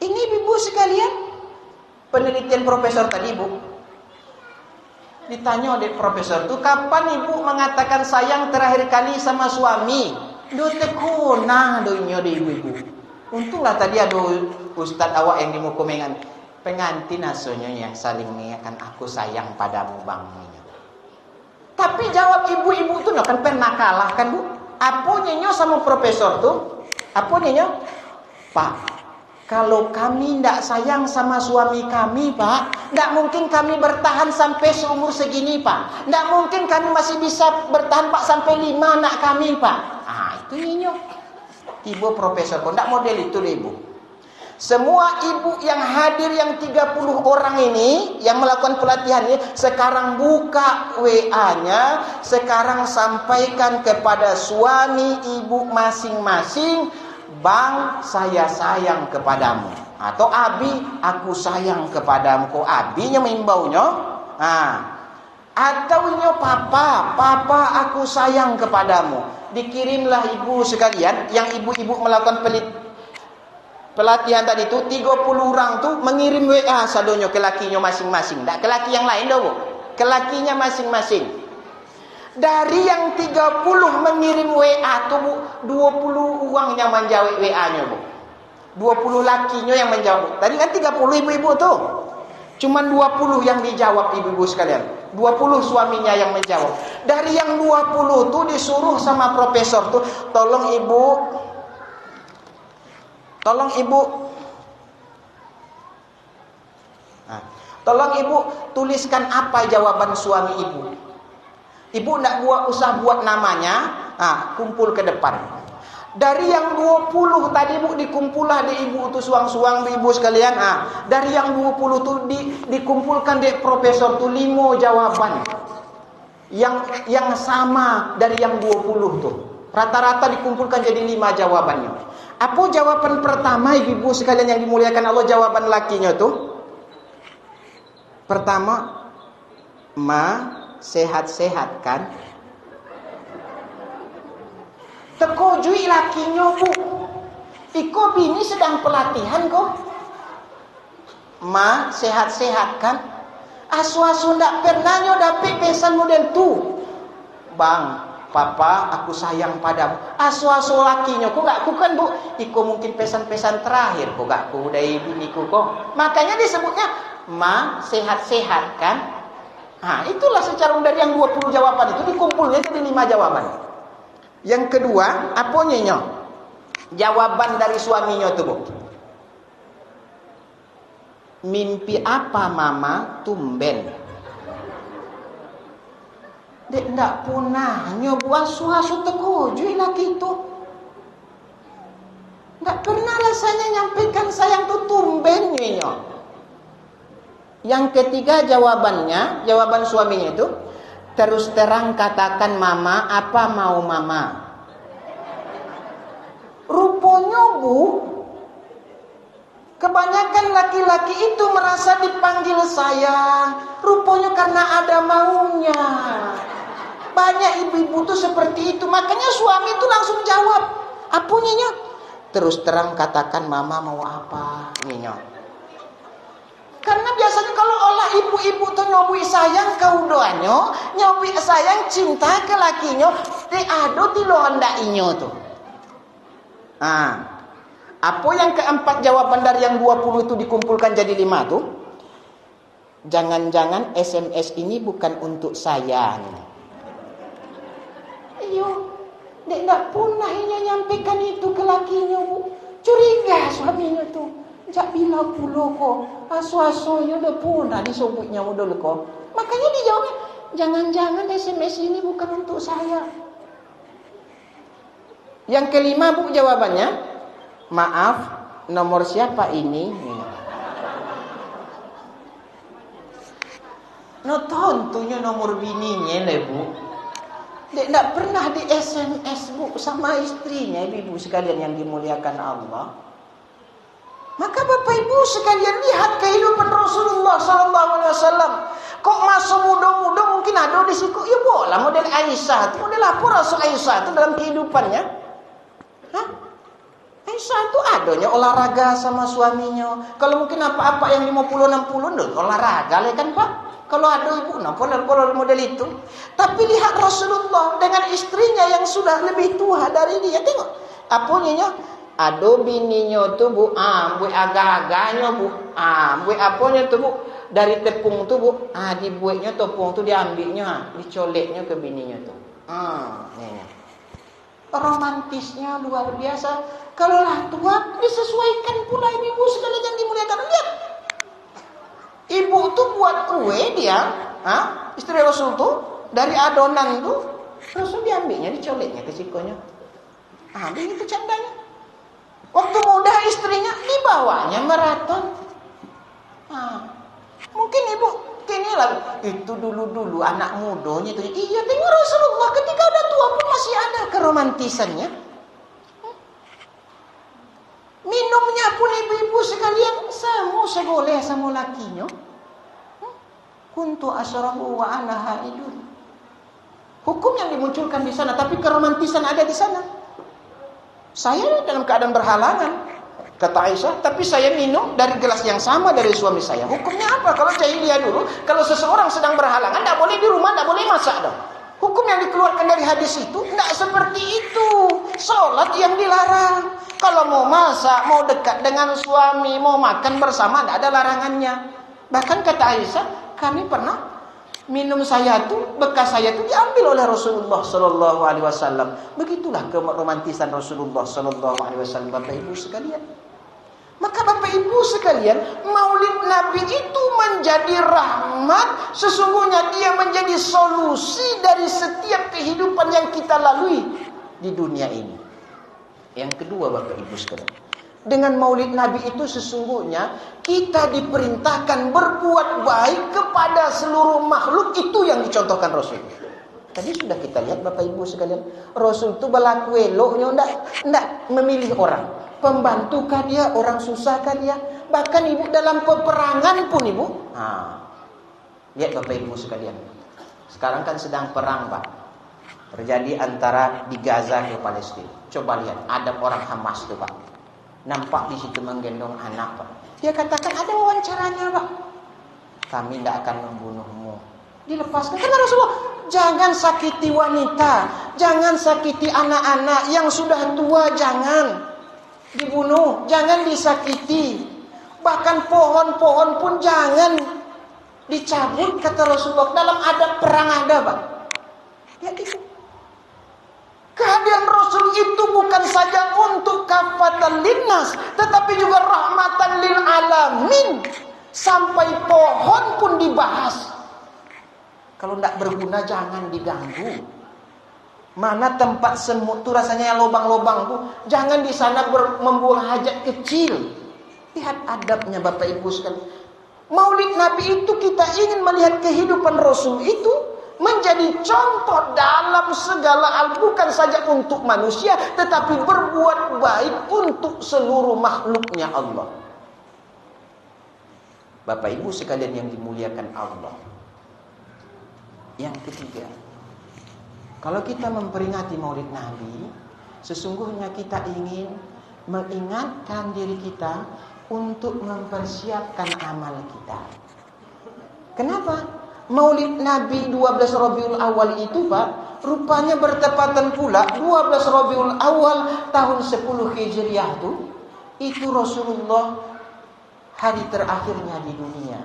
Ini ibu sekalian, penelitian profesor tadi, Bu. Ditanya oleh profesor tu, kapan ibu mengatakan sayang terakhir kali sama suami? Do tekuna donya de ibu-ibu. Untunglah tadi ada ustaz awak yang dimukumengan pengantin asonya yang saling mengingatkan aku sayang padamu bang. Tapi jawab ibu-ibu tu kan pernah kalah kan, Bu? Apa nyenyo sama profesor tu? Apa nyenyo? Pak, Kalau kami tidak sayang sama suami kami, Pak, tidak mungkin kami bertahan sampai seumur segini, Pak. Tidak mungkin kami masih bisa bertahan, Pak, sampai 5 anak kami, Pak. Itu Nyonya. Ibu profesor pun tidak model itu, Ibu. Semua ibu yang hadir yang 30 orang ini yang melakukan pelatihan ini sekarang buka WA-nya, sekarang sampaikan kepada suami ibu masing-masing, Bang, saya sayang kepadamu. Atau Abi, aku sayang kepadamu. Kok Abinya mengimbaunya? Atau ini Papa, aku sayang kepadamu. Dikirimlah ibu sekalian, yang ibu-ibu melakukan pelatihan tadi itu 30 orang tuh mengirim WA sadonyo ke lakinya masing-masing. Tak ke laki yang lain dah, Bu. Ke lakinya masing-masing. Dari yang 30 mengirim WA tuh, Bu, 20 orang yang menjawab WA-nya, Bu. 20 lakinya yang menjawab. Tadi kan 30 ibu-ibu tuh. Cuman 20 yang dijawab ibu-ibu sekalian. 20 suaminya yang menjawab. Dari yang 20 tuh disuruh sama profesor tuh, tolong ibu tuliskan apa jawaban suami ibu. Ibu tidak usah buat namanya, kumpul ke depan. Dari yang 20 tadi, Bu, dikumpullah di ibu tu suang-suang ibu sekalian. Dari yang 20 tu dikumpulkan di profesor tu 5 jawaban. Yang sama dari yang 20 tu. Rata-rata dikumpulkan jadi 5 jawabannya. Apa jawaban pertama ibu sekalian yang dimuliakan Allah, jawaban lakinya tu? Pertama, Ma, sehat-sehat kan? Tekojui lakinya, Bu. Iko bini sedang pelatihan kok. Ma, sehat-sehat kan? Asu-asu ndak pernah nyo dapet pesan model tu. Bang, Papa, aku sayang padamu. Asu-asu lakinya kok gak ku kan, Bu. Iko mungkin pesan-pesan terakhir kok gak ku dari biniku kok. Makanya disebutnya Ma, sehat-sehat kan? Itulah secara dari yang 20 jawaban itu dikumpulnya jadi 5 jawaban. Yang kedua, apa nyonya? Jawaban dari suaminya tuh, Bu. Mimpi apa Mama tumben? Dek ndak punah nyobu asu-asu tekojui laki itu. Ndak pernah rasanya nyampaikan sayang tuh tumben nyonya. Yang ketiga jawabannya, jawaban suaminya itu, terus terang katakan Mama, apa mau Mama? Rupanya, Bu, kebanyakan laki-laki itu merasa dipanggil sayang. Rupanya karena ada maunya. Banyak ibu-ibu tuh seperti itu. Makanya suami itu langsung jawab. Apa nyonya? Terus terang katakan Mama mau apa? Nyonya. Karena biasanya kalau olah ibu-ibu tuh nyobui sayang kau doanyo, nyobui sayang cinta ke lakinya, ado ti lo hendak inyo tuh. Apa yang keempat jawaban dari yang 20 itu dikumpulkan jadi 5 tuh? Jangan-jangan SMS ini bukan untuk saya. Iyo, dek ndak pernah nyampaikan itu ke lakinya, Bu. Curiga suaminya tuh. Jak bila pula kok asu-asunya udah punah disebutnya udah kok. Makanya dijawabnya, jangan-jangan SMS ini bukan untuk saya. Yang kelima, Bu, jawabannya, maaf, nomor siapa ini? No, tentunya nomor bininya lah, Bu. Dia tidak pernah di SMS, Bu, sama istrinya, ibu sekalian yang dimuliakan Allah. Maka Bapak Ibu sekalian lihat kehidupan Rasulullah SAW. Kok masa muda-muda mungkin ada di situ? Ya boleh model Aisyah. Model apa Rasul Aisyah itu dalam kehidupannya? Aisyah itu adanya olahraga sama suaminya. Kalau mungkin apa-apa yang 50-60 olahraga lah kan, Pak. Kalau ada ibu kalau model itu. Tapi lihat Rasulullah dengan istrinya yang sudah lebih tua dari dia. Tengok. Apa nyonya? Ado bininya tuh, Bu, buat agak-agaknya, Bu, buat apanya tuh, Bu, dari tepung tuh, Bu, dibuatnya tepung tuh diambilnya, dicoleknya ke bininya tuh, romantisnya luar biasa. Kalau lah tua, disesuaikan pula ibu sekalian yang dimuliakan. Lihat, ibu tuh buat kue dia, istri Rasul tuh dari adonan tuh, Rasul diambilnya, dicoleknya ke sikonya. Begitu candanya. Waktu muda istrinya dibawanya maraton. Mungkin ibu kini lah itu dulu anak mudanya itu. Iya, tengok Rasulullah ketika udah tua pun masih ada keromantisannya. Minumnya pun ibu-ibu sekalian segoleh sama lakinya. Kuntu asyrabu wa ana haidun. Hukum yang dimunculkan di sana, tapi keromantisan ada di sana. Saya dalam keadaan berhalangan, kata Aisyah, tapi saya minum dari gelas yang sama dari suami saya. Hukumnya apa? Kalau jahiliyah dulu, kalau seseorang sedang berhalangan, tidak boleh di rumah, tidak boleh masak dong. Hukum yang dikeluarkan dari hadis itu tidak seperti itu. Sholat yang dilarang. Kalau mau masak, mau dekat dengan suami, mau makan bersama, tidak ada larangannya. Bahkan kata Aisyah, kami pernah minum saya tuh, bekas saya tuh diambil oleh Rasulullah Sallallahu Alaihi Wasallam. Begitulah keromantisan Rasulullah Sallallahu Alaihi Wasallam, Bapak Ibu sekalian. Maka Bapak Ibu sekalian, Maulid Nabi itu menjadi rahmat. Sesungguhnya dia menjadi solusi dari setiap kehidupan yang kita lalui di dunia ini. Yang kedua Bapak Ibu sekalian, dengan Maulid Nabi itu sesungguhnya kita diperintahkan berbuat baik kepada seluruh makhluk. Itu yang dicontohkan Rasul. Tadi sudah kita lihat Bapak Ibu sekalian, Rasul itu berlaku eloknya, tidak memilih orang. Pembantukah dia, orang susahkah dia. Bahkan ibu dalam peperangan pun ibu. Lihat Bapak Ibu sekalian, sekarang kan sedang perang Pak, terjadi antara di Gaza ke Palestina. Coba lihat adab orang Hamas tuh Pak. Nampak di situ menggendong anak Pak. Dia katakan ada wawancaranya Pak. Kami tidak akan membunuhmu. Dilepaskan. Karena Rasulullah, jangan sakiti wanita, jangan sakiti anak-anak yang sudah tua, jangan dibunuh, jangan disakiti. Bahkan pohon-pohon pun jangan dicabut, kata Rasulullah. Dalam adab perang ada Pak. Ya itu. Kehadiran Rasul itu bukan saja untuk kafatan linnas, tetapi juga rahmatan lil alamin. Sampai pohon pun dibahas. Kalau tidak berguna jangan diganggu. Mana tempat semut tuh rasanya yang lubang-lubang tuh, jangan di sana membuang hajat kecil. Lihat adabnya Bapak Ibu sekalian. Maulid Nabi itu kita ingin melihat kehidupan Rasul itu menjadi contoh dalam segala hal, bukan saja untuk manusia, tetapi berbuat baik untuk seluruh makhluknya Allah. Bapak Ibu sekalian yang dimuliakan Allah. Yang ketiga, kalau kita memperingati Maulid Nabi, sesungguhnya kita ingin mengingatkan diri kita untuk mempersiapkan amal kita. Kenapa? Maulid Nabi 12 Rabiul Awal itu Pak, rupanya bertepatan pula 12 Rabiul Awal tahun 10 Hijriah itu Rasulullah hari terakhirnya di dunia.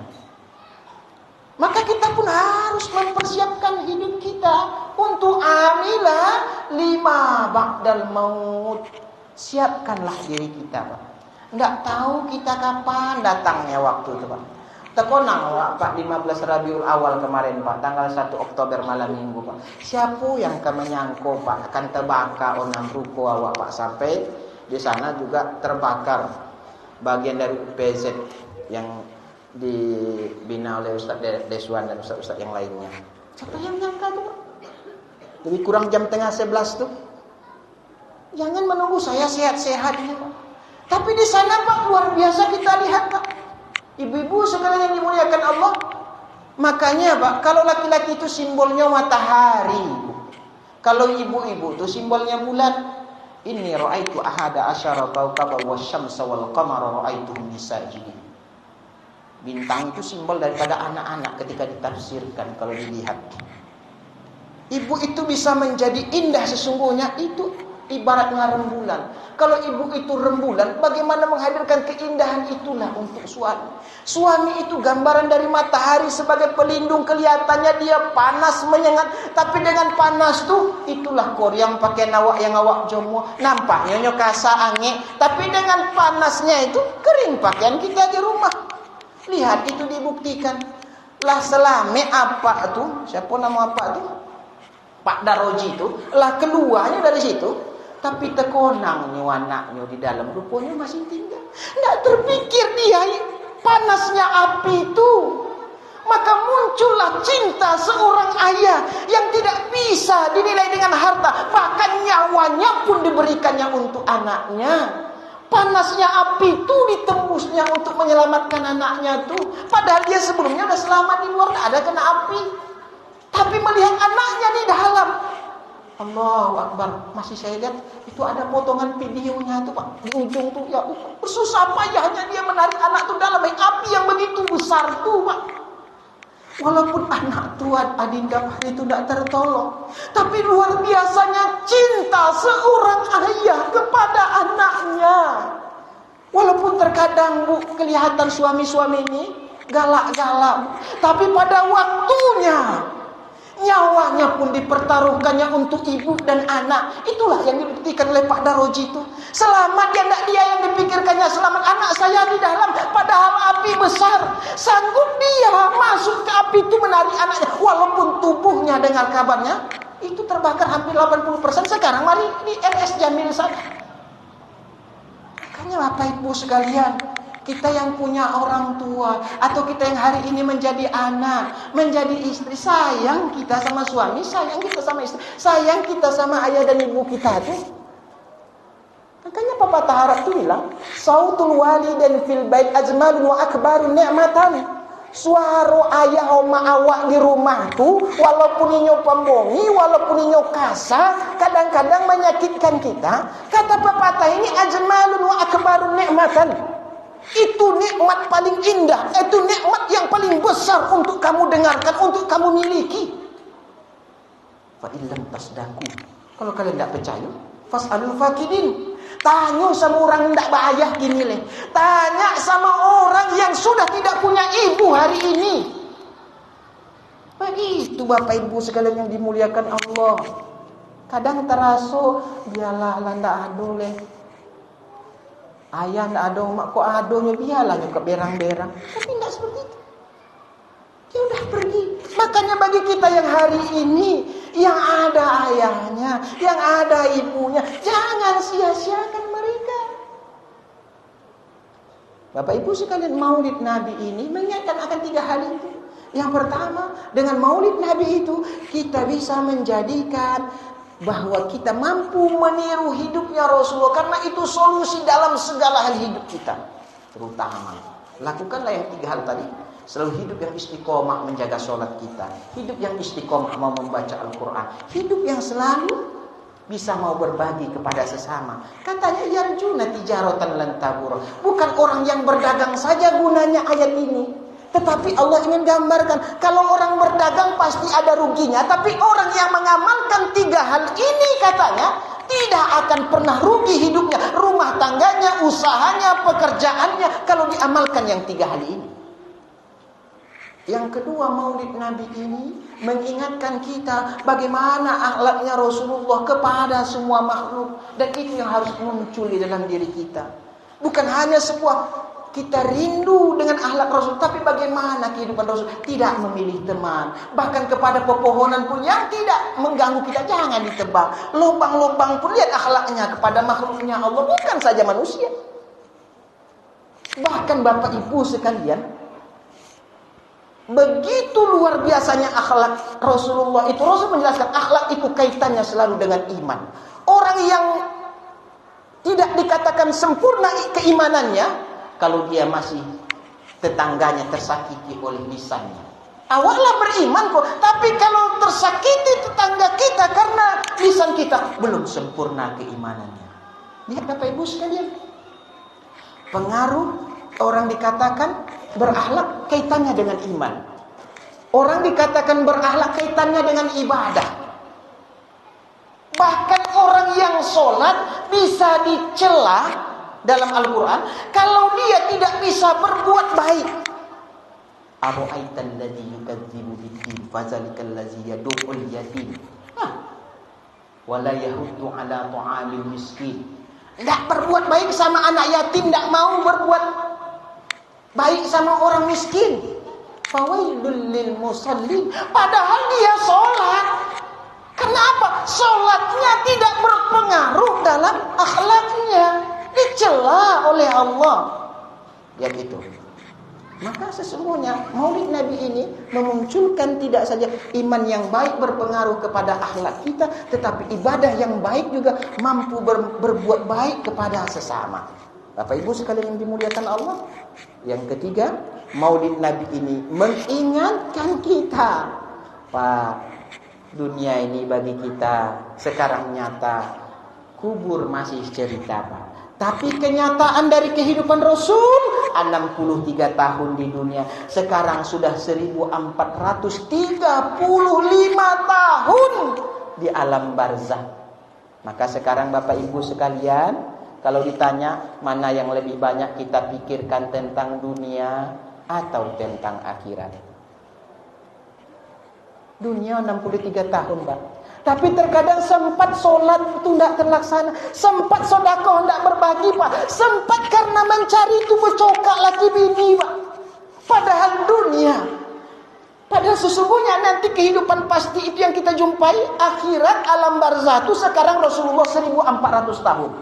Maka kita pun harus mempersiapkan hidup kita untuk amilah lima ba'dal maut. Siapkanlah diri kita Pak. Tidak tahu kita kapan datangnya waktu itu Pak. Tekonang Pak 15 Rabiul Awal kemarin Pak, tanggal 1 Oktober malam minggu Pak. Siapa yang akan menyangkau Pak akan terbakar onam ruko awak Pak, sampai di sana juga terbakar bagian dari UPZ yang dibina oleh Ustaz Deswan dan Ustaz yang lainnya. Siapa yang nyangka tuh Pak? Lebih kurang jam tengah 11 tuh. Jangan menunggu saya sehat-sehat ini Pak. Tapi di sana Pak luar biasa kita lihat Pak. Ibu-ibu sekalian yang dimuliakan Allah. Makanya Pak, kalau laki-laki itu simbolnya matahari. Kalau ibu-ibu itu simbolnya bulan. Inni ra'aitu ahada asyara kawkaban wasyamsa wal qamara ra'aituhum sajidin. Bintang itu simbol daripada anak-anak ketika ditafsirkan kalau dilihat. Ibu itu bisa menjadi indah sesungguhnya itu ibaratnya rembulan. Kalau ibu itu rembulan, bagaimana menghadirkan keindahan itulah untuk suami. Suami itu gambaran dari matahari sebagai pelindung, kelihatannya dia panas menyengat, tapi dengan panas tuh itulah yang pakai yang awak jomo, nampaknya nyokasa angin, tapi dengan panasnya itu kering pakaian kita di rumah. Lihat itu dibuktikan. Lah selame apa tuh? Siapa nama apa tuh? Pak Daroji itu lah keluarnya dari situ. Tapi tekonangnya anaknya di dalam rupanya masih tinggal. Tidak terpikir dia panasnya api itu. Maka muncullah cinta seorang ayah yang tidak bisa dinilai dengan harta. Bahkan nyawanya pun diberikannya untuk anaknya. Panasnya api itu ditembusnya untuk menyelamatkan anaknya itu. Padahal dia sebelumnya sudah selamat di luar, tidak ada kena api. Tapi melihat anaknya di dalam, Allahu Akbar. Masih saya lihat itu ada potongan videonya itu Pak. Di ujung tuh ya bersusah payahnya dia menarik anak itu dalam api yang begitu besar tuh Pak. Walaupun anak tua Adinda itu tidak tertolong, tapi luar biasanya cinta seorang ayah kepada anaknya. Walaupun terkadang Bu kelihatan suami-suami ini galak-galak, tapi pada waktunya nyawanya pun dipertaruhkannya untuk ibu dan anak. Itulah yang dibuktikan oleh Pak Daroji itu. Selamat dia, tidak dia yang dipikirkannya selamat anak saya di dalam. Padahal api besar. Sanggup dia masuk ke api itu menarik anaknya. Walaupun tubuhnya dengar kabarnya itu terbakar hampir 80%. Sekarang mari di RS Jamil sana. Makanya Bapak Ibu sekalian, kita yang punya orang tua atau kita yang hari ini menjadi anak, menjadi istri, sayang kita sama suami, sayang kita sama istri, sayang kita sama ayah dan ibu kita tuh. Makanya Papa Tahara tuh bilang, sautul walidain fil bait ajmalun wa akbarun ni'matan. Suara ayah oma awak di rumah tuh walaupun inyo pembongi, walaupun inyo kasar, kadang-kadang menyakitkan kita. Kata pepatah ini ajmalun wa akbarun ni'matan. Itu nikmat paling indah, itu nikmat yang paling besar untuk kamu dengarkan, untuk kamu miliki. Fa illam tasdaku. Kalau kalian tidak percaya, fas'alul fakidin. Tanya sama orang tidak bayah gini leh. Tanya sama orang yang sudah tidak punya ibu hari ini. Begitu Bapak Ibu sekalian yang dimuliakan Allah. Kadang terasa biarlah tidak ada leh. Ayah ndak ada, mak kok adonya biarlah juga berang-berang. Tapi tidak seperti itu. Dia udah pergi. Makanya bagi kita yang hari ini, yang ada ayahnya, yang ada ibunya, jangan sia-siakan mereka. Bapak Ibu sekalian, Maulid Nabi ini mengingatkan akan 3 hal itu. Yang pertama, dengan Maulid Nabi itu kita bisa menjadikan bahwa kita mampu meniru hidupnya Rasulullah, karena itu solusi dalam segala hal hidup kita. Terutama lakukanlah yang 3 hal tadi. Selalu hidup yang istiqomah menjaga sholat kita, hidup yang istiqomah mau membaca Al-Quran, hidup yang selalu bisa mau berbagi kepada sesama. Katanya yarjuna tijaratan lan tabur. Bukan orang yang berdagang saja gunanya ayat ini, tetapi Allah ingin gambarkan, kalau orang berdagang pasti ada ruginya, tapi orang yang mengamalkan 3 hal ini katanya tidak akan pernah rugi hidupnya, rumah tangganya, usahanya, pekerjaannya, kalau diamalkan yang 3 hal ini. Yang kedua, Maulid Nabi ini mengingatkan kita bagaimana akhlaknya Rasulullah kepada semua makhluk, dan itu yang harus muncul di dalam diri kita. Bukan hanya sebuah kita rindu dengan akhlak Rasul, tapi bagaimana kehidupan Rasul, tidak memilih teman, bahkan kepada pepohonan pun yang tidak mengganggu kita jangan ditebang, lubang-lubang pun lihat akhlaknya kepada makhluknya Allah, bukan saja manusia. Bahkan Bapak Ibu sekalian, begitu luar biasanya akhlak Rasulullah itu. Rasul menjelaskan akhlak itu kaitannya selalu dengan iman. Orang yang tidak dikatakan sempurna keimanannya kalau dia masih tetangganya tersakiti oleh lisannya. Awalnya beriman kok, tapi kalau tersakiti tetangga kita karena lisan kita belum sempurna keimanannya. Lihat Bapak Ibu sekalian, pengaruh orang dikatakan berakhlak kaitannya dengan iman. Orang dikatakan berakhlak kaitannya dengan ibadah. Bahkan orang yang sholat bisa dicela dalam Al-Quran kalau dia tidak bisa berbuat baik. Ara'aital ladzi yukadzibu bid-din fazalikal ladzi yad'ul yatim wa la yahuddu ala ta'amil miskin. Tidak berbuat baik sama anak yatim, tidak mau berbuat baik sama orang miskin. Fawailul lil musallin, padahal dia sholat. Kenapa? Sholatnya tidak berpengaruh dalam akhlaknya, dicela oleh Allah. Lihat itu. Maka sesungguhnya Maulid Nabi ini memunculkan tidak saja iman yang baik berpengaruh kepada akhlak kita, tetapi ibadah yang baik juga mampu berbuat baik kepada sesama. Bapak Ibu sekalian yang dimuliakan Allah. Yang ketiga, Maulid Nabi ini mengingatkan kita, Pak, dunia ini bagi kita sekarang nyata, kubur masih cerita, Pak. Tapi kenyataan dari kehidupan Rasul 63 tahun di dunia, sekarang sudah 1435 tahun di alam barzakh. Maka sekarang Bapak Ibu sekalian, kalau ditanya mana yang lebih banyak kita pikirkan tentang dunia atau tentang akhirat? Dunia 63 tahun, Pak. Tapi terkadang sempat sholat itu tidak terlaksana, sempat sedekah tidak berbagi, Pak, sempat karena mencari itu bercokak laki bini, Pak. Padahal dunia, padahal sesungguhnya nanti kehidupan pasti itu yang kita jumpai, akhirat alam barzakh itu sekarang Rasulullah 1400 tahun.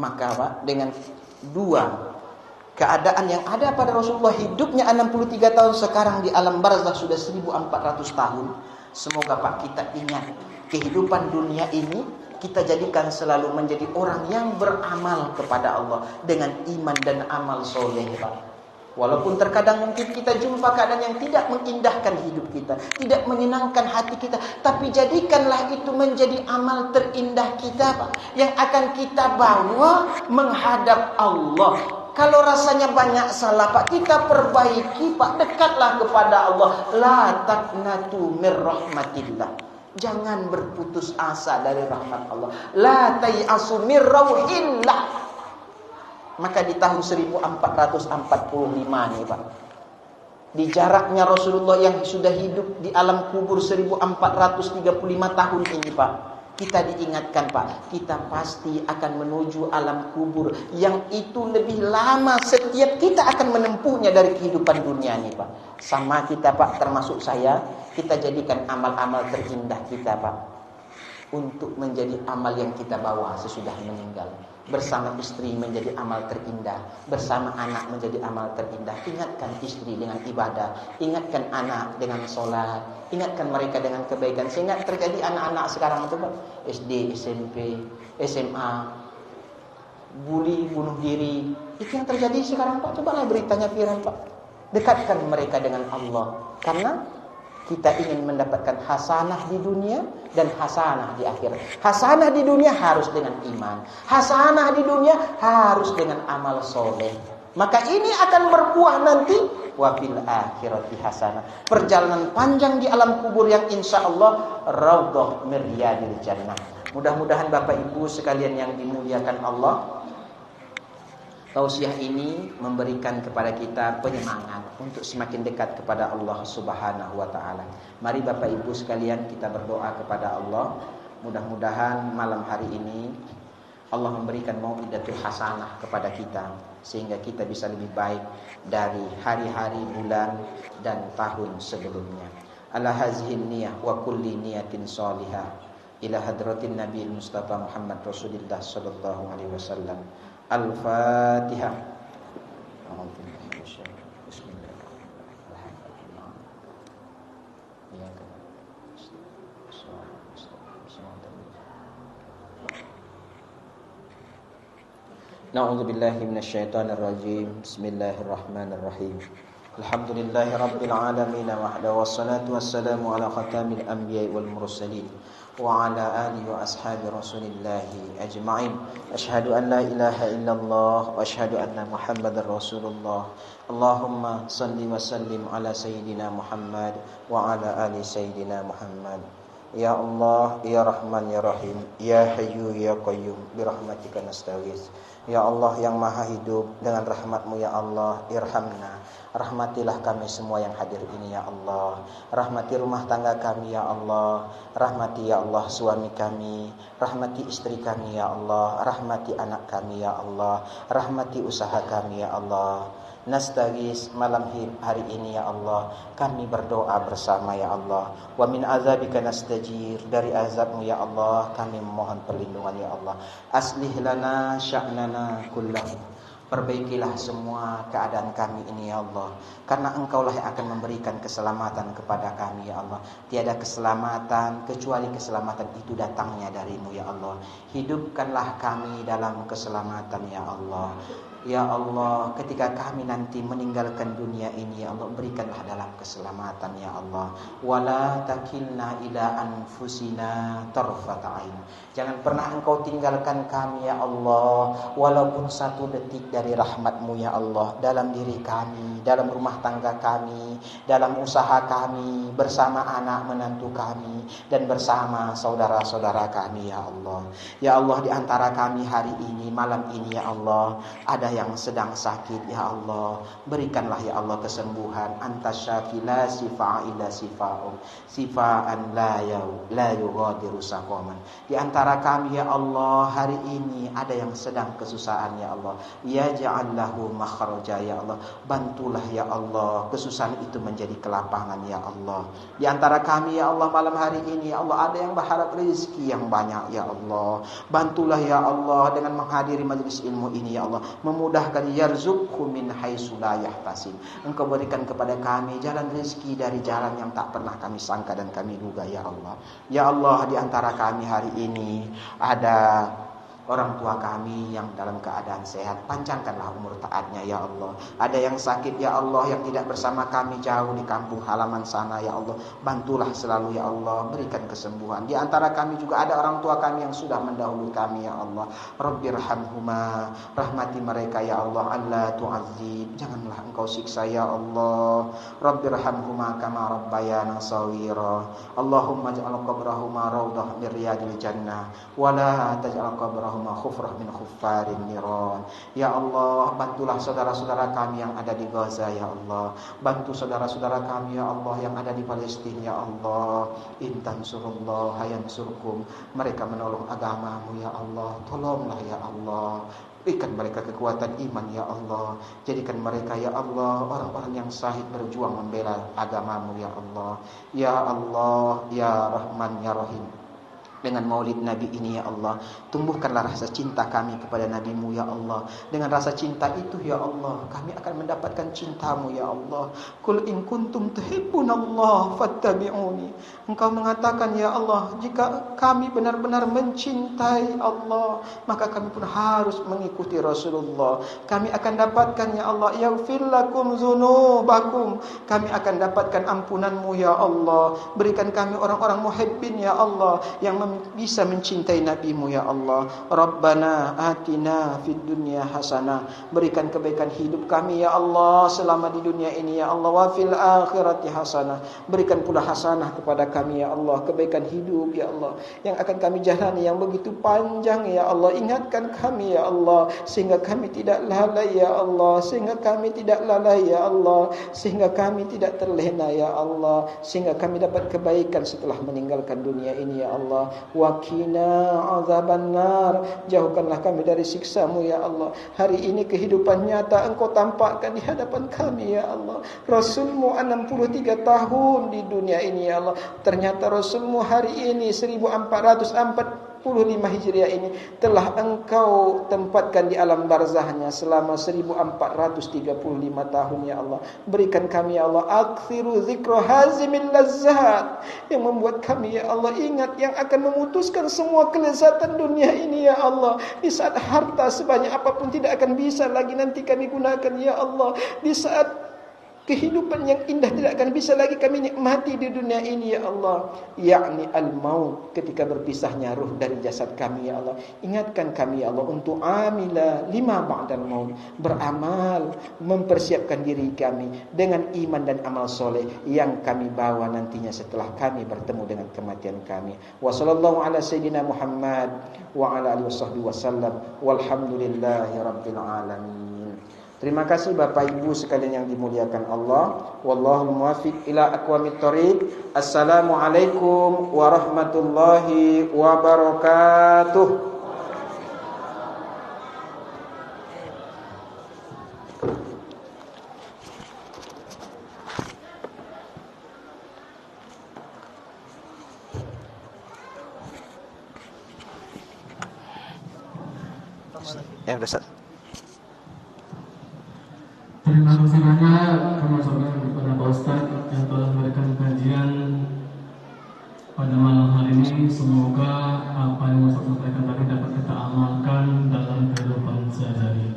Maka Pak, dengan dua keadaan yang ada pada Rasulullah, hidupnya 63 tahun, sekarang di alam barzakh sudah 1400 tahun. Semoga Pak kita ingat kehidupan dunia ini kita jadikan selalu menjadi orang yang beramal kepada Allah dengan iman dan amal soleh, Pak. Walaupun terkadang mungkin kita jumpa keadaan yang tidak mengindahkan hidup kita, tidak menyenangkan hati kita, tapi jadikanlah itu menjadi amal terindah kita, Pak, yang akan kita bawa menghadap Allah. Kalau rasanya banyak salah, Pak, kita perbaiki, Pak. Dekatlah kepada Allah. La taqnatu mir rahmatillah. Jangan berputus asa dari rahmat Allah. La tayasu mir rauhillah. Maka di tahun 1445 nih, Pak, di jaraknya Rasulullah yang sudah hidup di alam kubur 1435 tahun ini, Pak, kita diingatkan, Pak, kita pasti akan menuju alam kubur yang itu lebih lama, setiap kita akan menempuhnya dari kehidupan dunia ini, Pak. Sama kita, Pak, termasuk saya, kita jadikan amal-amal terindah kita, Pak, untuk menjadi amal yang kita bawa sesudah meninggal. Bersama istri menjadi amal terindah, bersama anak menjadi amal terindah. Ingatkan istri dengan ibadah, ingatkan anak dengan sholat, ingatkan mereka dengan kebaikan. Sehingga terjadi anak-anak sekarang itu, Pak, SD, SMP, SMA, bully, bunuh diri. Itu yang terjadi sekarang, Pak. Cobalah beritanya viral, Pak. Dekatkan mereka dengan Allah, karena kita ingin mendapatkan hasanah di dunia dan hasanah di akhirat. Hasanah di dunia harus dengan iman, hasanah di dunia harus dengan amal soleh. Maka ini akan berbuah nanti wafil akhirati hasanah. Perjalanan panjang di alam kubur yang insya Allah raudhah min riyadil jannah. Mudah-mudahan Bapak Ibu sekalian yang dimuliakan Allah, tausiah ini memberikan kepada kita penyemangat untuk semakin dekat kepada Allah Subhanahu wa taala. Mari Bapak Ibu sekalian kita berdoa kepada Allah. Mudah-mudahan malam hari ini Allah memberikan mau'idatul hasanah kepada kita, sehingga kita bisa lebih baik dari hari-hari, bulan dan tahun sebelumnya. Ala hazihin niyah wa kulli niyatin shalihah ila hadratin Nabi Mustafa Muhammad Rasulullah sallallahu alaihi wasallam. Al-Fatihah. Na'udzu billahi minasyaitonir rajim. Bismillahirrahmanirrahim. Alhamdulillahi rabbil alamin wahdahu wassalatu wassalamu ala khatamil anbiya'i wal mursalin wa ala alihi wa ashabi rasulillahi ajma'in. Asyhadu an la ilaha illallah wa asyhadu anna Muhammadar Rasulullah. Allahumma salli wa sallim ala sayyidina Muhammad wa ala ali sayyidina Muhammad. Ya Allah, Ya Rahman, Ya Rahim, Ya Hayyu, Ya Qayyum, birahmatika nastaghits. Ya Allah yang Maha Hidup, dengan rahmat-Mu ya Allah, irhamna. Rahmatilah kami semua yang hadir ini ya Allah. Rahmati rumah tangga kami ya Allah. Rahmati ya Allah suami kami. Rahmati istri kami ya Allah. Rahmati anak kami ya Allah. Rahmati usaha kami ya Allah. Nastaghis, malam hari ini ya Allah, kami berdoa bersama ya Allah. Wa min azabika nastajir, dari azab-Mu ya Allah kami memohon perlindungan ya Allah. Aslih lana sya'nana kullahu, perbaikilah semua keadaan kami ini ya Allah, karena Engkaulah yang akan memberikan keselamatan kepada kami ya Allah. Tiada keselamatan kecuali keselamatan itu datangnya dari-Mu ya Allah. Hidupkanlah kami dalam keselamatan ya Allah. Ya Allah, ketika kami nanti meninggalkan dunia ini ya Allah, berikanlah dalam keselamatan ya Allah. Wala takilna ila anfusina tarfata ain, jangan pernah Engkau tinggalkan kami ya Allah, walaupun satu detik dari rahmat-Mu ya Allah, dalam diri kami, dalam rumah tangga kami, dalam usaha kami, bersama anak menantu kami, dan bersama saudara-saudara kami ya Allah. Ya Allah, di antara kami hari ini, malam ini ya Allah, ada yang sedang sakit ya Allah, berikanlah ya Allah kesembuhan. Antas syafi la sifa'a illa sifa'um, sifa'an la yughadiru saqaman. Di antara kami ya Allah hari ini ada yang sedang kesusahan ya Allah, ya ja'allahu makhraja ya Allah, bantulah ya Allah kesusahan itu menjadi kelapangan ya Allah. Di antara kami ya Allah malam hari ini ya Allah ada yang berharap rezeki yang banyak ya Allah, bantulah ya Allah dengan menghadiri majelis ilmu ini ya Allah, memudahkan yarzuqhu min haitsu la yahtasib. Engkau berikan kepada kami jalan rezeki dari jalan yang tak pernah kami sangka dan kami duga ya Allah. Ya Allah, di antara kami hari ini ada orang tua kami yang dalam keadaan sehat, panjangkanlah umur taatnya ya Allah. Ada yang sakit ya Allah, yang tidak bersama kami jauh di kampung halaman sana ya Allah, bantulah selalu ya Allah, berikan kesembuhan. Di antara kami juga ada orang tua kami yang sudah mendahului kami ya Allah. Rabbirhamhuma, rahmati mereka ya Allah. Allah tu'adzib, janganlah Engkau siksa ya Allah. Rabbirhamhuma kama rabbayana shawira. Allahumma ij'al qabrahuma rawdah min riyadil jannah wa la taj'al qabrahuma khufrah min khuffarin niran. Ya Allah, bantulah saudara-saudara kami yang ada di Gaza ya Allah, bantu saudara-saudara kami ya Allah yang ada di Palestina ya Allah. Intan surullah yansurkum, mereka menolong agama-Mu ya Allah, tolonglah ya Allah. Berikan mereka kekuatan iman ya Allah. Jadikan mereka ya Allah orang-orang yang syahid berjuang membela agama-Mu ya Allah. Ya Allah, ya Rahman, ya Rahim, dengan maulid Nabi ini ya Allah, tumbuhkanlah rasa cinta kami kepada Nabi-Mu ya Allah. Dengan rasa cinta itu ya Allah, kami akan mendapatkan cinta-Mu ya Allah. Qul in kuntum tuhibbunallah fattabi'uni. Engkau mengatakan ya Allah, jika kami benar-benar mencintai Allah, maka kami pun harus mengikuti Rasulullah. Kami akan dapatkan ya Allah, yaghfir lakum dzunubakum, kami akan dapatkan ampunan-Mu ya Allah. Berikan kami orang-orang muhibbin ya Allah, yang bisa mencintai Nabi-Mu ya Allah. Rabbana atina fid dunya hasanah, berikan kebaikan hidup kami ya Allah selama di dunia ini ya Allah. Wa fil akhirati hasanah, berikan pula hasanah kepada kami ya Allah, kebaikan hidup ya Allah yang akan kami jalani yang begitu panjang ya Allah. Ingatkan kami ya Allah sehingga kami tidak lalai ya Allah, sehingga kami tidak lalai ya Allah, sehingga kami tidak terlena ya Allah, sehingga kami dapat kebaikan setelah meninggalkan dunia ini ya Allah. Waqina azabannar, jauhkanlah kami dari siksa-Mu ya Allah. Hari ini kehidupan nyata Engkau tampakkan di hadapan kami ya Allah. Rasul-Mu 63 tahun di dunia ini ya Allah. Ternyata Rasul-Mu hari ini 1445 Hijriah ini telah Engkau tempatkan di alam barzahnya selama 1435 tahun ya Allah. Berikan kami ya Allah akthiru zikra hazimil lazzat, yang membuat kami ya Allah ingat yang akan memutuskan semua kelezatan dunia ini ya Allah. Di saat harta sebanyak apapun tidak akan bisa lagi nanti kami gunakan ya Allah. Di saat kehidupan yang indah tidak akan bisa lagi kami nikmati di dunia ini ya Allah, yakni al-maut, ketika berpisahnya ruh dari jasad kami ya Allah. Ingatkan kami ya Allah untuk amila lima ba'dal maut, beramal, mempersiapkan diri kami dengan iman dan amal soleh yang kami bawa nantinya setelah kami bertemu dengan kematian kami. Wa sallallahu ala sayyidina Muhammad wa ala alihi wasallam walhamdulillahi rabbil alamin. Terima kasih Bapak Ibu sekalian yang dimuliakan Allah. Wallahul muwaffiq ila aqwamit thoriq. Assalamualaikum warahmatullahi wabarakatuh. Ya, udah Ustaz. Terima kasih banyak kami ucapkan kepada Pak Ustadz yang telah memberikan kajian pada malam hari ini. Semoga apa yang Ustadz sampaikan tadi dapat kita amalkan dalam kehidupan sehari-hari.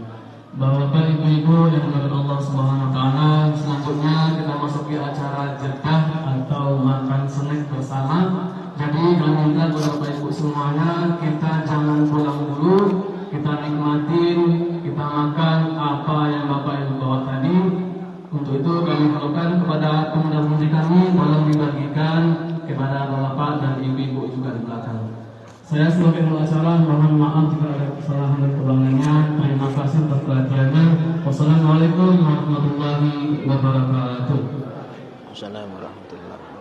Bapak Ibu-ibu yang dimuliakan Allah Subhanahu wa taala, selanjutnya kita masuki acara jedah atau makan snack bersama. Jadi kami minta kepada Bapak Ibu semuanya, kita jangan pulang dulu, kita nikmatin, kita makan apa yang Bapak Ibu bawa tadi. Untuk itu kami harapkan kepada pemuda-pemudi kami tolong dibagikan kepada bapak dan ibu-ibu juga di belakang. Saya sebagai pengacara mohon maaf jika ada kesalahan dan kekurangannya. Terima kasih atas perhatiannya. Wassalamualaikum warahmatullahi wabarakatuh. Assalamualaikum warahmatullahi wabarakatuh.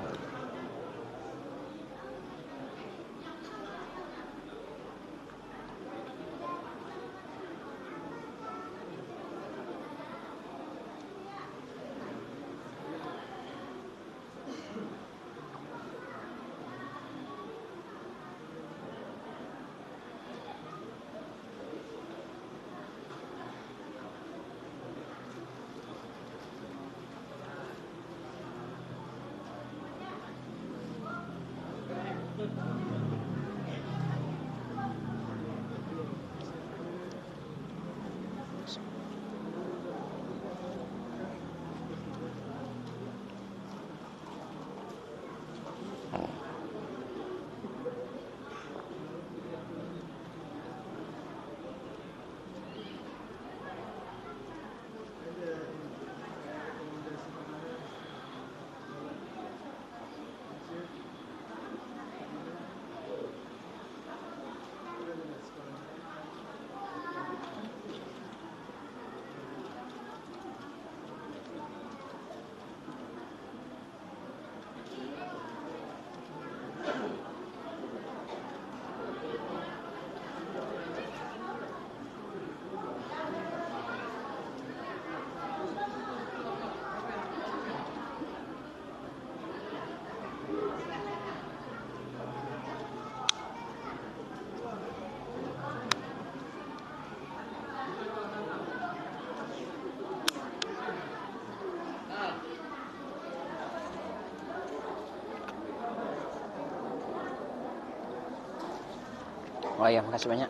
Oh iya, makasih banyak.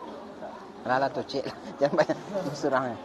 Lala tuh cik, jangan banyak surangnya.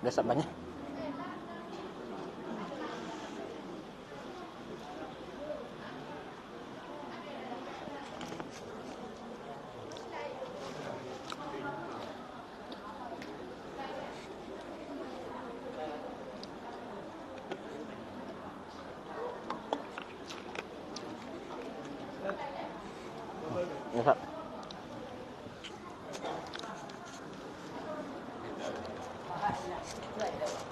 Udah banyak. Ya, Pak.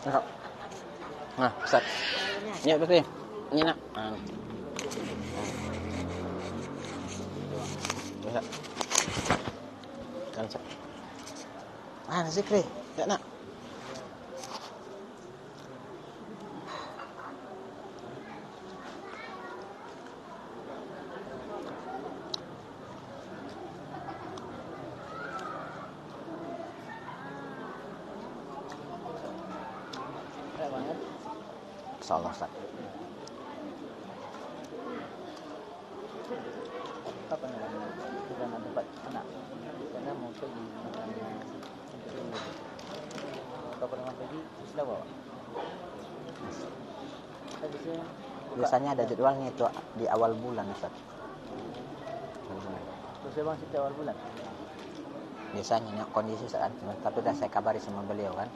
Ya, Pak. Nah, Ustaz. Ya, betul. Ini nak. Ya. Kan, Ustaz. Zikri. Ya, nak. Insyaallah, Ustaz. Apa namanya? Kita nak dapat anak. Karena mau pergi apa nama pergi sudah bawa. Biasanya ada jadwalnya itu di awal bulan, Ustaz. Terus abang cerita awal bulan. Biasanya kondisi saat tapi udah saya kabari sama beliau kan.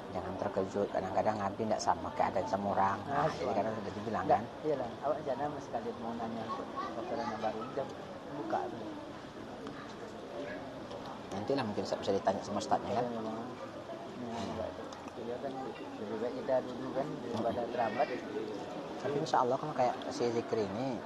Jangan terkejut, kadang-kadang Nabi tidak sama keadaan sama orang. Jadi kadang sudah dibilang kan. Iyalah, awak jangan sekali mau nanya untuk kotoran yang baru jam buka tu. Nantilah mungkin bisa ditanya sama ustaznya kan. Dia kan lebih baik kita dulu kan daripada terlambat. Tapi insya Allah kan kayak si zikir ini